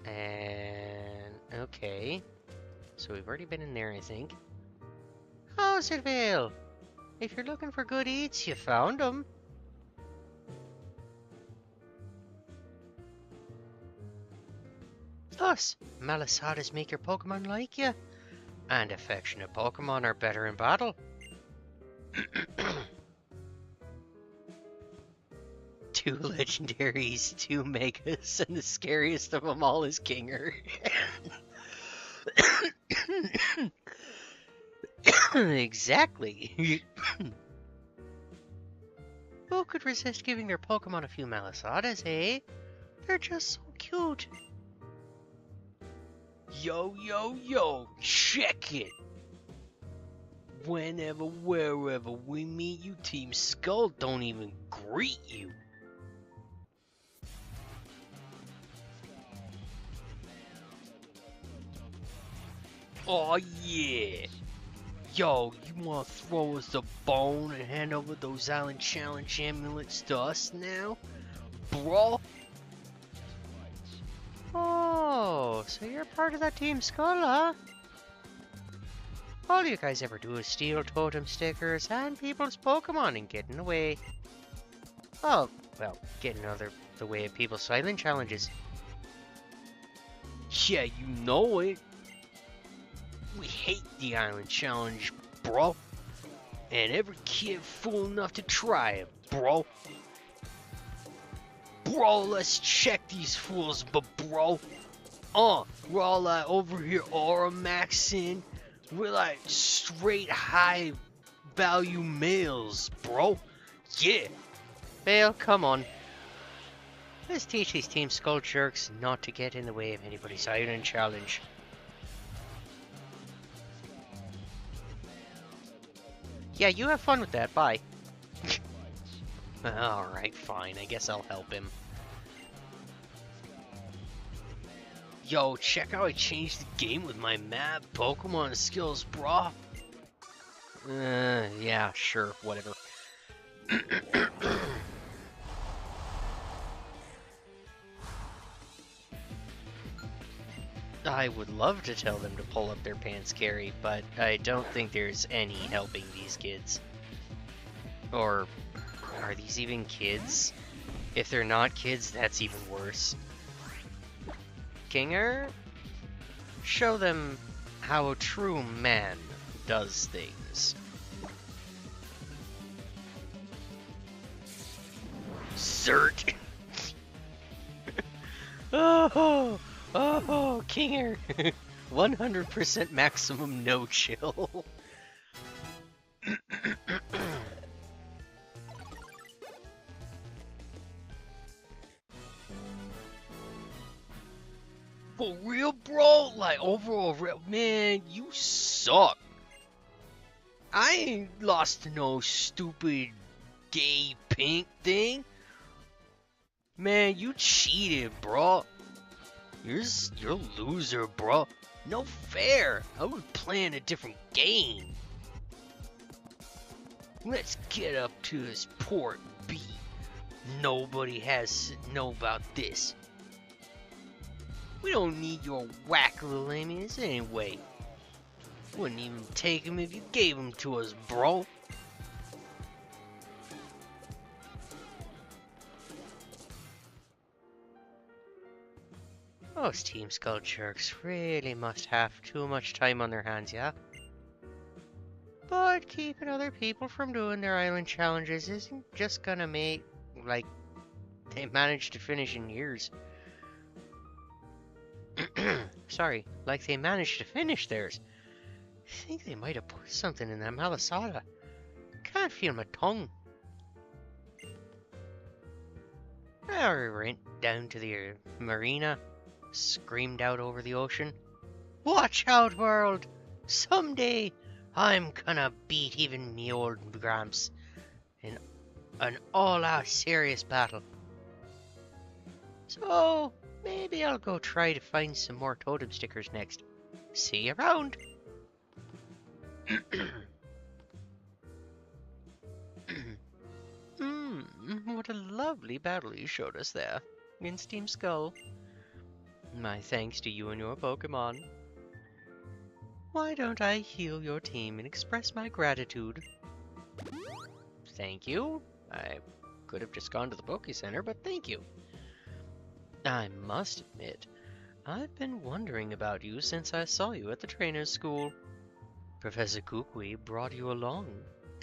And, okay. So we've already been in there, I think. How's it feel? If you're looking for good eats, you found them. Plus, Malasadas make your Pokemon like you. And affectionate Pokemon are better in battle. 2 legendaries, 2 megas, and the scariest of them all is Kinger. Exactly. Who could resist giving their Pokemon a few Malasadas, eh? They're just so cute. Yo, yo, yo, check it. Whenever, wherever we meet you, Team Skull don't even greet you. Oh yeah! Yo, you wanna throw us a bone and hand over those Island Challenge amulets to us now? Bro? Oh, so you're part of that Team Skull, huh? All you guys ever do is steal totem stickers and people's Pokemon and get in the way. Oh, well, get in the way of people's silent challenges. Yeah, you know it. We hate the Island Challenge, bro. And every kid fool enough to try it, bro. Bro, let's check these fools, but bro. We're all like over here aura maxing. We're like straight high value males, bro. Yeah. Vale, come on. Let's teach these Team Skull jerks not to get in the way of anybody's Island Challenge. Yeah, you have fun with that. Bye. Alright, fine. I guess I'll help him. Yo, check how I changed the game with my mad Pokemon skills, brah. Yeah, sure, whatever. I would love to tell them to pull up their pants, Carrie, but I don't think there's any helping these kids. Or, are these even kids? If they're not kids, that's even worse. Kinger, show them how a true man does things. Zert! Oh, Kinger! 100% maximum no chill. For real, bro? Like, overall, man, you suck. I ain't lost to no stupid gay pink thing. Man, you cheated, bro. You're a loser, bro. No fair. I was playing a different game. Let's get up to this port B. Nobody has to know about this. We don't need your whack little amulets anyway. Wouldn't even take them if you gave them to us, bro. Most Team Skull jerks really must have too much time on their hands, yeah? But keeping other people from doing their island challenges isn't just gonna make, like, they manage to finish in years. Sorry, like they managed to finish theirs. I think they might have put something in that malasada. Can't feel my tongue. I went down to the marina, screamed out over the ocean. Watch out, world! Someday I'm gonna beat even me old Gramps in an all-out serious battle. So, maybe I'll go try to find some more totem stickers next. See you around! What a lovely battle you showed us there, against Team Skull. My thanks to you and your Pokemon. Why don't I heal your team and express my gratitude? Thank you. I could have just gone to the Poke Center, but thank you. I must admit, I've been wondering about you since I saw you at the trainer's school. Professor Kukui brought you along,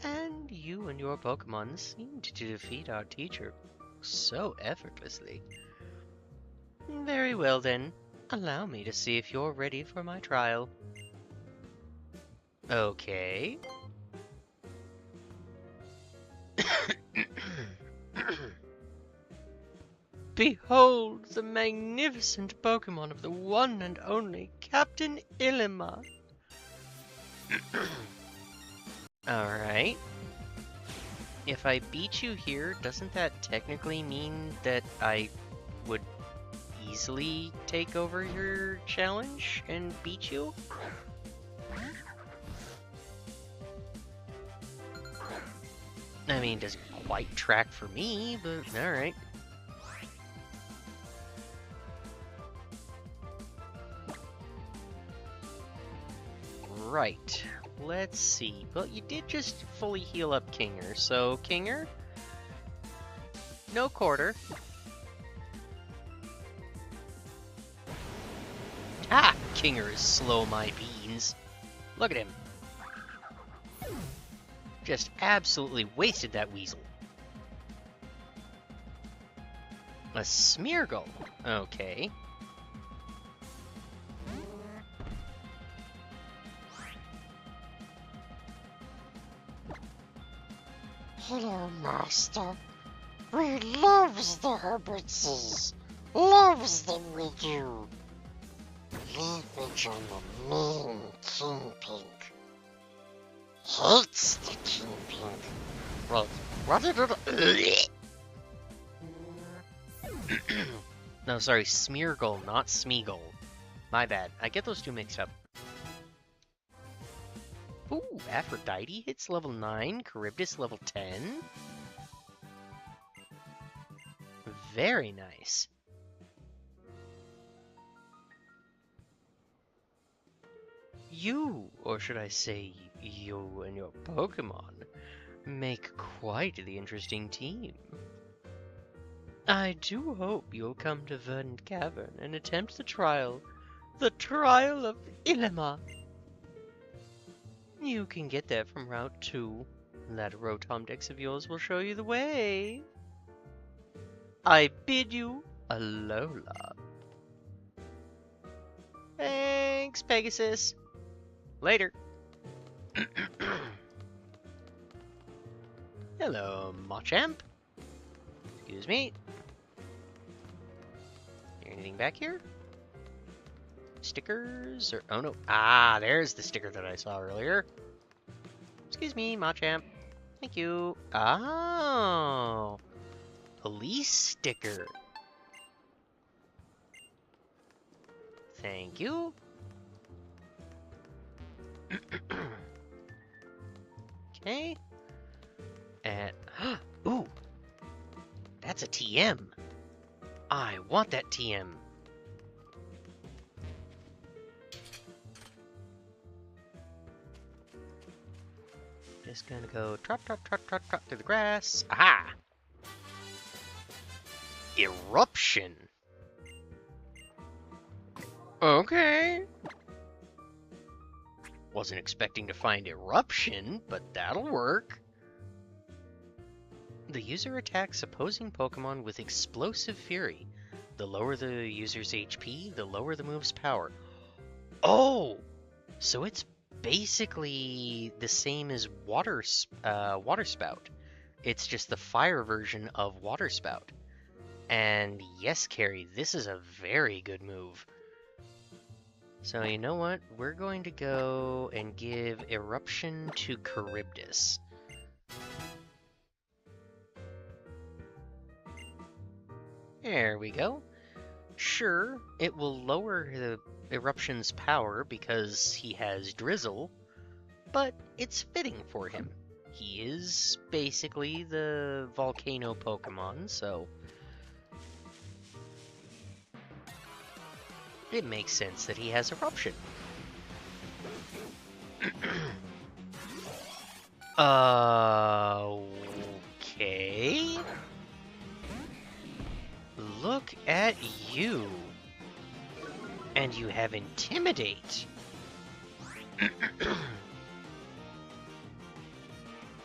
and you and your Pokemon seemed to defeat our teacher so effortlessly. Very well then, allow me to see if you're ready for my trial. Okay. Behold the magnificent Pokemon of the one and only Captain Ilima. Alright. If I beat you here, doesn't that technically mean that I would easily take over your challenge and beat you? I mean, doesn't quite track for me, but alright. Right. Let's see. Well, you did just fully heal up Kinger, so Kinger, no quarter. Ah! Kinger is slow my beans. Look at him. Just absolutely wasted that weasel. A Smeargle. Okay.
Hello, Master. We loves the Herbertses. Loves them we do. Leverage on the mean Kingpin. Hates the Kingpin.
Well, no, sorry, Smeargle, not Smeagol. My bad. I get those two mixed up. Ooh, Aphrodite hits level 9, Charybdis level 10. Very nice. You, or should I say you and your Pokemon, make quite the interesting team. I do hope you'll come to Verdant Cavern and attempt the trial of Ilima. You can get there from Route 2. That Rotom-Dex of yours will show you the way. I bid you Alola. Thanks, Pegasus. Later. Hello, Machamp. Excuse me. Anything back here? Stickers? Or oh no. Ah, there's the sticker that I saw earlier. Excuse me, Machamp. Thank you. Oh. Police sticker. Thank you. Okay. And ooh. That's a TM. I want that TM. Just gonna go trot, trot, trot, trot, trot through the grass. Aha! Eruption. Okay. Wasn't expecting to find Eruption, but that'll work. The user attacks opposing Pokemon with Explosive Fury. The lower the user's HP, the lower the move's power. Oh! So it's basically the same as Water Spout. It's just the fire version of Water Spout. And yes, Carrie, this is a very good move. So you know what? We're going to go and give Eruption to Charybdis. There we go. Sure, it will lower the Eruption's power because he has Drizzle, but it's fitting for him. He is basically the Volcano Pokemon, so it makes sense that he has Eruption. Okay. Look at you. And you have Intimidate.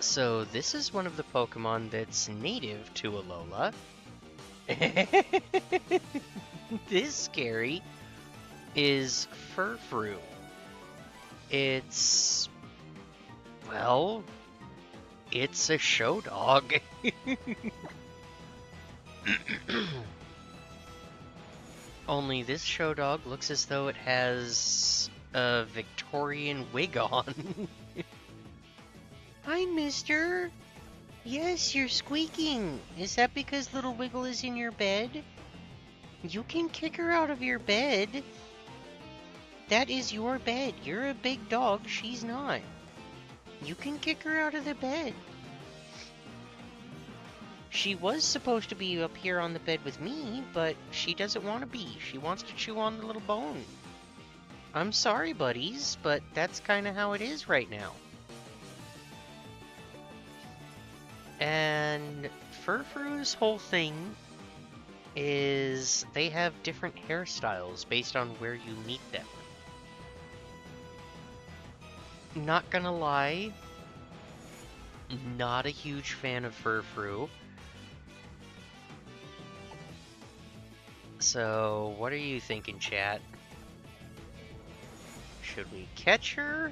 So this is one of the Pokemon that's native to Alola. This scary is Furfrou. It's, well, it's a show dog. Only this show dog looks as though it has a Victorian wig on. Hi, mister. Yes, you're squeaking. Is that because little Wiggle is in your bed? You can kick her out of your bed. That is your bed. You're a big dog. She's not. You can kick her out of the bed. She was supposed to be up here on the bed with me, but she doesn't want to be. She wants to chew on the little bone. I'm sorry, buddies, but that's kind of how it is right now. And Furfru's whole thing is they have different hairstyles based on where you meet them. Not gonna lie, not a huge fan of Furfru. So, what are you thinking, chat? Should we catch her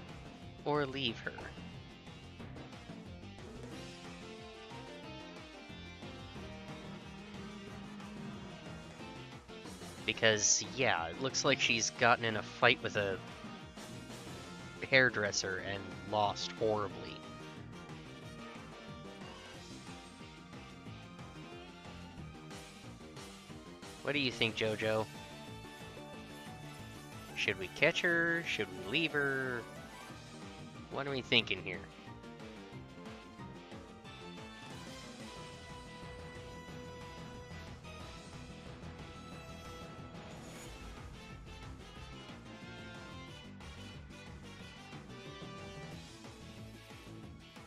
or leave her? Because, yeah, it looks like she's gotten in a fight with a hairdresser and lost horribly. What do you think, Jojo? Should we catch her? Should we leave her? What are we thinking here?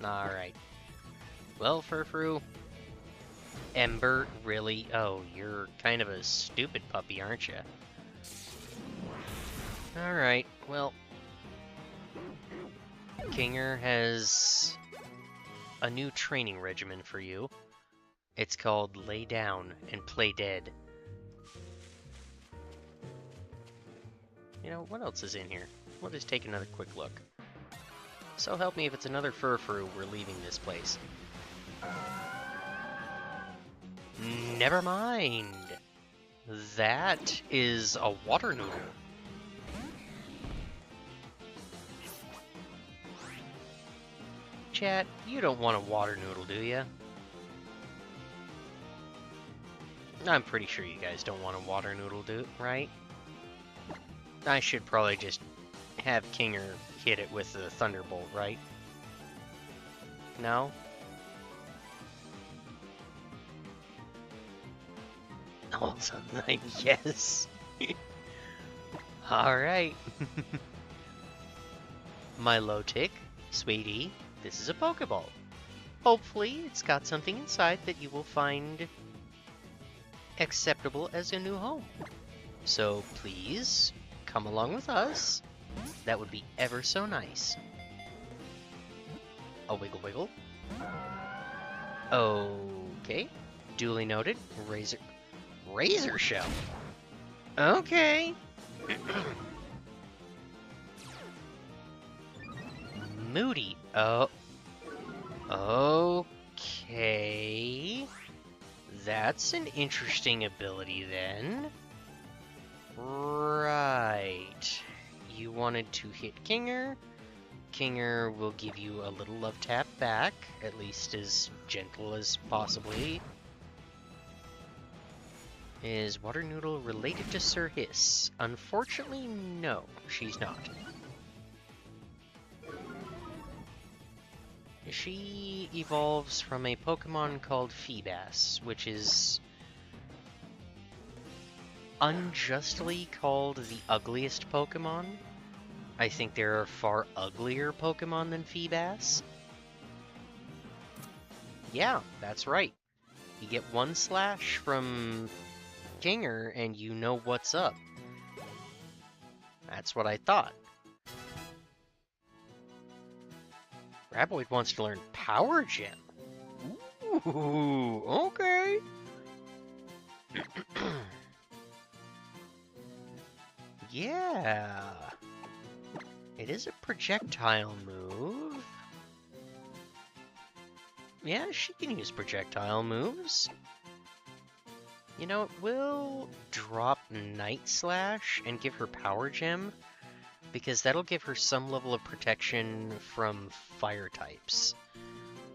Alright. Well, Furfru. Ember, really? Oh, you're kind of a stupid puppy, aren't you? Alright, well. Kinger has a new training regimen for you. It's called Lay Down and Play Dead. You know, what else is in here? We'll just take another quick look. So help me if it's another Furfru, we're leaving this place. Never mind. That is a water noodle. Chat, you don't want a water noodle, do you? I'm pretty sure you guys don't want a water noodle, right? I should probably just have Kinger hit it with the Thunderbolt, right? No? All of a sudden, yes. Alright. My low tick, sweetie, this is a Pokeball. Hopefully, it's got something inside that you will find acceptable as a new home. So please, come along with us. That would be ever so nice. A wiggle wiggle. Okay. Duly noted. Razor shell. Okay. Moody. Oh. Okay. That's an interesting ability then. Right. You wanted to hit Kinger. Kinger will give you a little love tap back, at least as gentle as possibly. Is Water Noodle related to Sir Hiss? Unfortunately, no, she's not. She evolves from a Pokemon called Feebas, which is unjustly called the ugliest Pokemon. I think there are far uglier Pokemon than Feebas. Yeah, that's right. You get one slash from Kinger and you know what's up. That's what I thought. Graboid wants to learn Power Gem. Ooh, okay. Yeah. It is a projectile move. Yeah, she can use projectile moves. You know, it will drop Night Slash and give her Power Gem, because that'll give her some level of protection from fire types.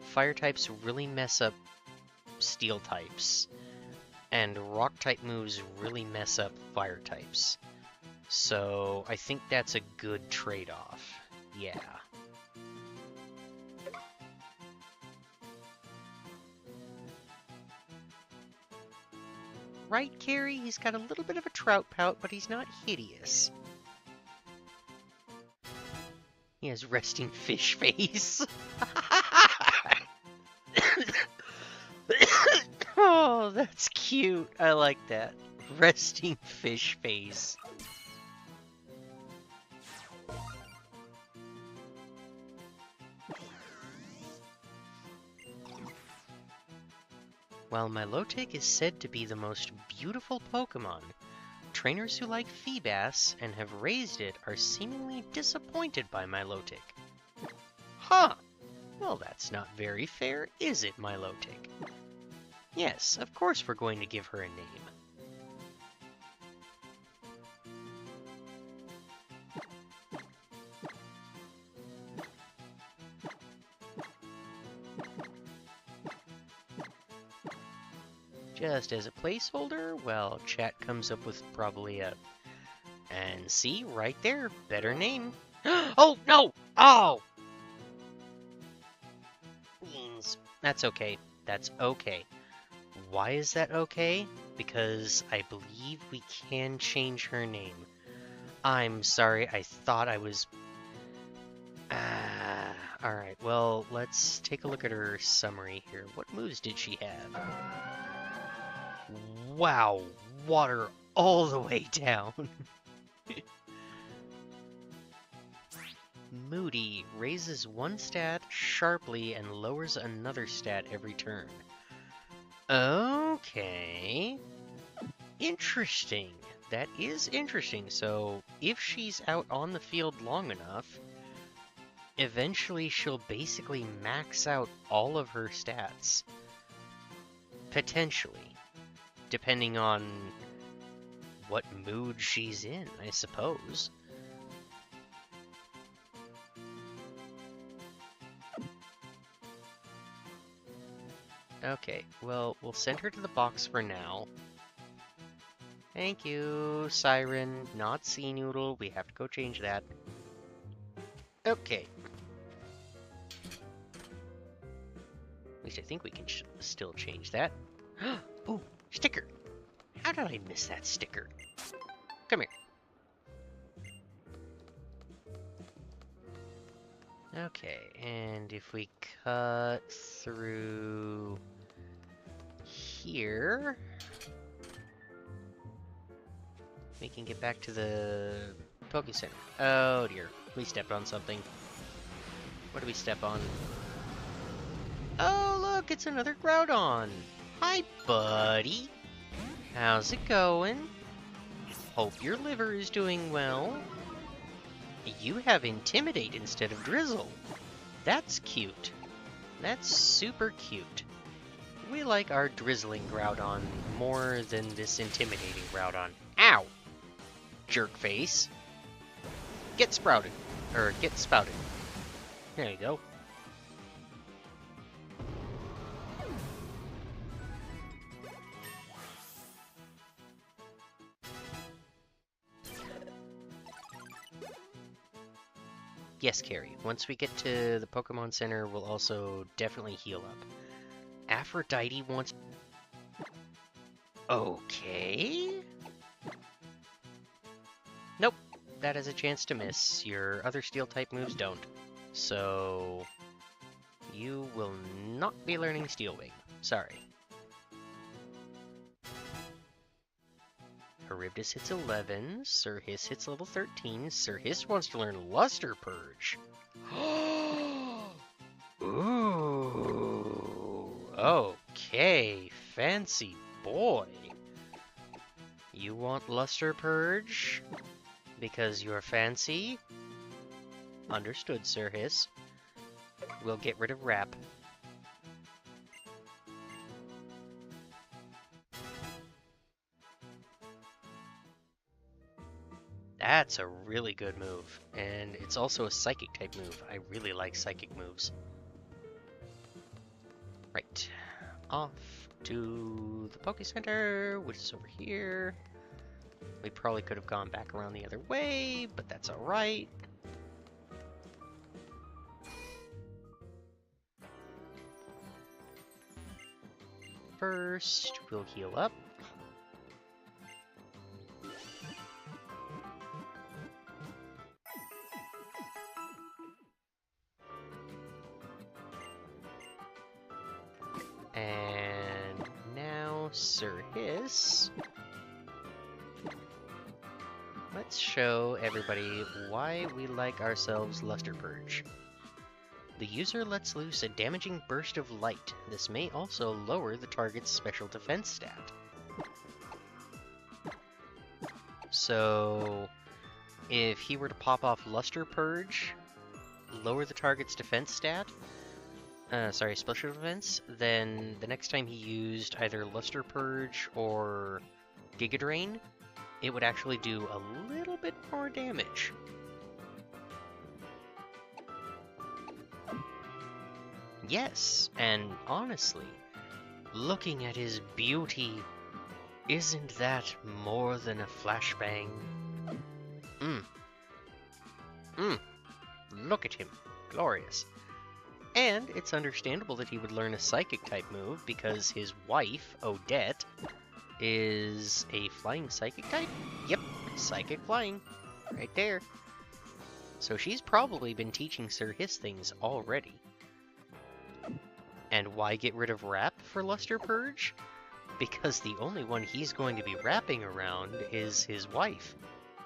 Fire types really mess up steel types, and rock type moves really mess up fire types. So I think that's a good trade-off. Yeah. right, Carrie? He's got a little bit of a trout pout, but he's not hideous. He has resting fish face. Oh, that's cute. I like that. Resting fish face. While Milotic is said to be the most beautiful Pokemon, trainers who like Feebas and have raised it are seemingly disappointed by Milotic. Huh! Well, that's not very fair, is it, Milotic? Yes, of course we're going to give her a name. Just as a placeholder, well, chat comes up with probably a... And see, right there, better name. Oh, no! Oh! Beans. That's okay. That's okay. Why is that okay? Because I believe we can change her name. I'm sorry, I thought I was... Alright, well, let's take a look at her summary here. What moves did she have? Wow, water all the way down. Moody raises one stat sharply and lowers another stat every turn. Okay. Interesting. That is interesting. So, if she's out on the field long enough, eventually she'll basically max out all of her stats. Potentially. Depending on what mood she's in, I suppose. Okay, well, we'll send her to the box for now. Thank you, Siren, not Sea Noodle. We have to go change that. Okay. At least I think we can still change that. Ooh, sticker! How did I miss that sticker? Come here. Okay, and if we cut through here, we can get back to the Poke Center. Oh dear, we stepped on something. What did we step on? Oh look, it's another Groudon! Hi buddy! How's it going? Hope your liver is doing well. You have Intimidate instead of Drizzle. That's cute. That's super cute. We like our drizzling Groudon more than this intimidating Groudon. Ow! Jerk face. Get sprouted. Or get spouted. There you go. Yes, Carrie. Once we get to the Pokemon Center, we'll also definitely heal up. Aphrodite wants... Okay? Nope. That has a chance to miss. Your other Steel-type moves don't. So... you will not be learning Steel Wing. Sorry. Charybdis hits 11, Sir Hiss hits level 13, Sir Hiss wants to learn Luster Purge. Ooh, okay, fancy boy. You want Luster Purge? Because you're fancy? Understood, Sir Hiss. We'll get rid of Rap. That's a really good move, and it's also a Psychic type move. I really like Psychic moves. Right, off to the Poke Center, which is over here. We probably could have gone back around the other way, but that's alright. First, we'll heal up. And now, Sir Hiss. Let's show everybody why we like ourselves Luster Purge. The user lets loose a damaging burst of light. This may also lower the target's special defense stat. So, if he were to pop off Luster Purge, lower the target's defense stat, special defense, then the next time he used either Luster Purge or Giga Drain, it would actually do a little bit more damage. Yes, and honestly, looking at his beauty, isn't that more than a flashbang? Look at him. Glorious. And it's understandable that he would learn a psychic type move because his wife, Odette, is a flying psychic type? Yep, psychic flying. Right there. So she's probably been teaching Sir Hiss things already. And why get rid of Wrap for Luster Purge? Because the only one he's going to be wrapping around is his wife,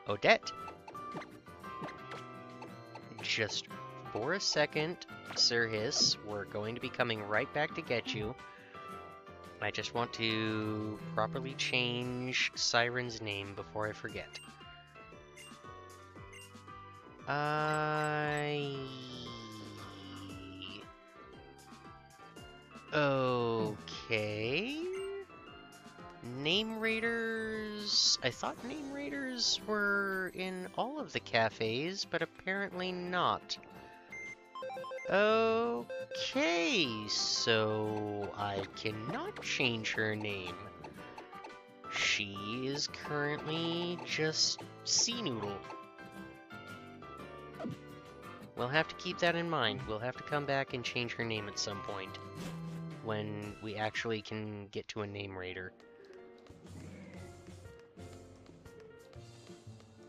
Odette. Just for a second, Sir Hiss, we're going to be coming right back to get you. I just want to properly change Siren's name before I forget. Okay. Name Raiders... I thought Name Raiders were in all of the cafes, but apparently not. Okay, so I cannot change her name. She is currently just Sea Noodle. We'll have to keep that in mind. We'll have to come back and change her name at some point, when we actually can get to a Name Raider.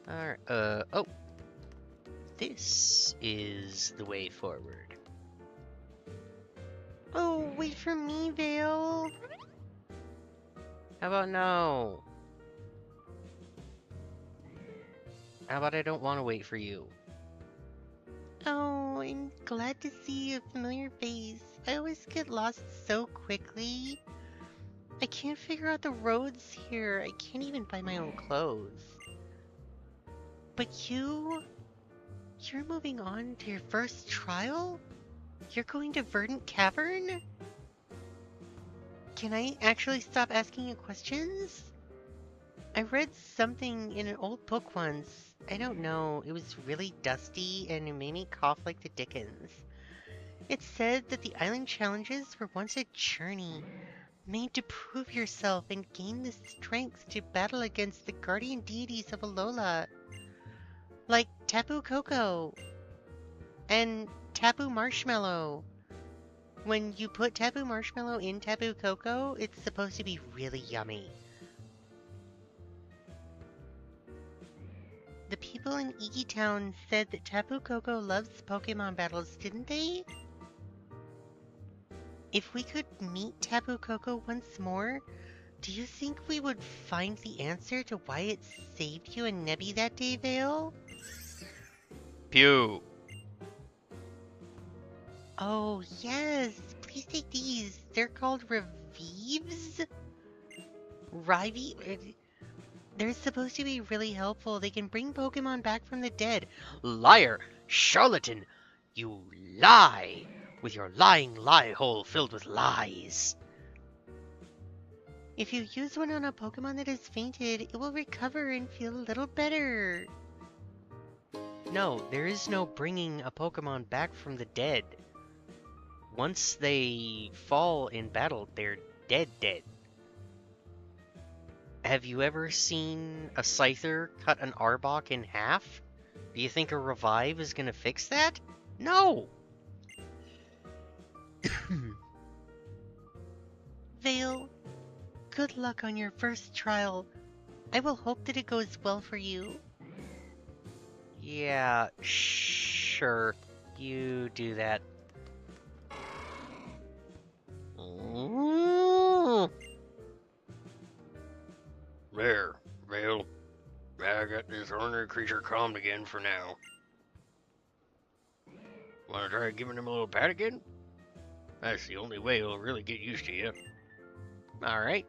Alright, oh! This is the way forward.
Oh, wait for me, Vale.
How about no? How about I don't want to wait for you?
Oh, I'm glad to see a familiar face. I always get lost so quickly. I can't figure out the roads here. I can't even find my own clothes. But you're moving on to your first trial? You're going to Verdant Cavern? Can I actually stop asking you questions? I read something in an old book once. I don't know, it was really dusty and it made me cough like the dickens. It said that the island challenges were once a journey, made to prove yourself and gain the strength to battle against the guardian deities of Alola. Like Tapu Koko and Tapu Marshmallow. When you put Tapu Marshmallow in Tapu Koko, it's supposed to be really yummy. The people in Iggy Town said that Tapu Koko loves Pokemon battles, didn't they? If we could meet Tapu Koko once more, do you think we would find the answer to why it saved you and Nebby that day, Vale?
Pew!
Oh, yes! Please take these. They're called Revives? They're supposed to be really helpful. They can bring Pokemon back from the dead.
Liar! Charlatan! You lie! With your lying lie hole filled with lies!
If you use one on a Pokemon that has fainted, it will recover and feel a little better.
No, there is no bringing a Pokemon back from the dead. Once they fall in battle, they're dead. Have you ever seen a Scyther cut an Arbok in half? Do you think a revive is gonna fix that? No!
Vale, good luck on your first trial. I will hope that it goes well for you.
Yeah, sure. You do that. There, Vale. I got this ornery creature calmed again for now. Wanna try giving him a little pat again? That's the only way he'll really get used to you. Alright.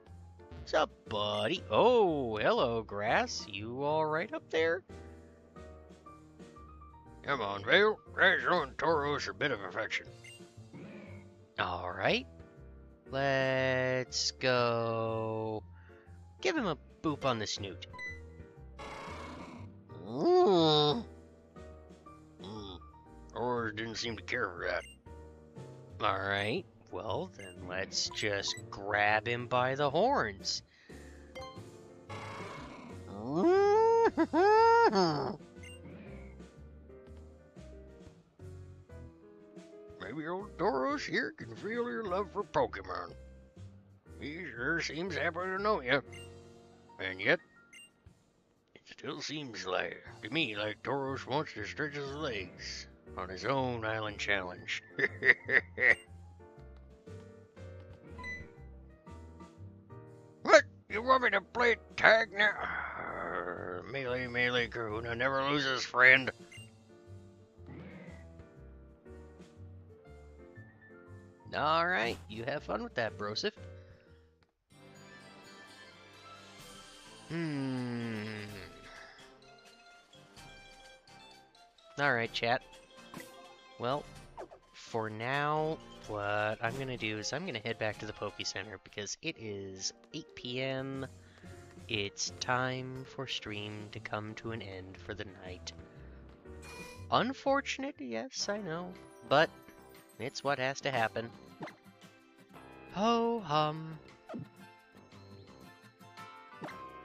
What's up, buddy? Oh, hello, Grass. You alright up there? Come on, Vale. Try showing Tauros a bit of affection. Alright. Let's go. Give him a boop on the snoot. Tauros didn't seem to care for that. Alright. Well, then let's just grab him by the horns. Maybe old Tauros here can feel your love for Pokemon. He sure seems happy to know you. And yet, it still seems to me like Tauros wants to stretch his legs on his own island challenge. What? You want me to play tag now? Melee Kahuna never loses, friend. Alright, you have fun with that, Brosif. Alright, chat. Well, for now, what I'm gonna do is I'm gonna head back to the Poke Center because it is 8 p.m. It's time for stream to come to an end for the night. Unfortunate, yes, I know, but it's what has to happen. Ho hum.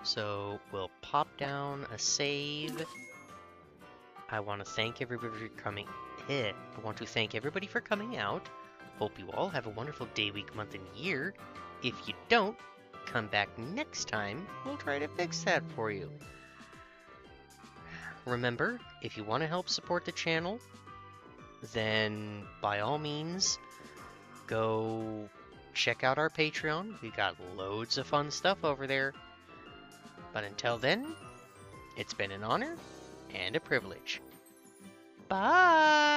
So we'll pop down a save. I want to thank everybody for coming. I want to thank everybody for coming out. Hope you all have a wonderful day, week, month, and year. If you don't, come back next time. We'll try to fix that for you. Remember, if you want to help support the channel, then by all means, go check out our Patreon. We got loads of fun stuff over there. But until then, it's been an honor and a privilege. Bye!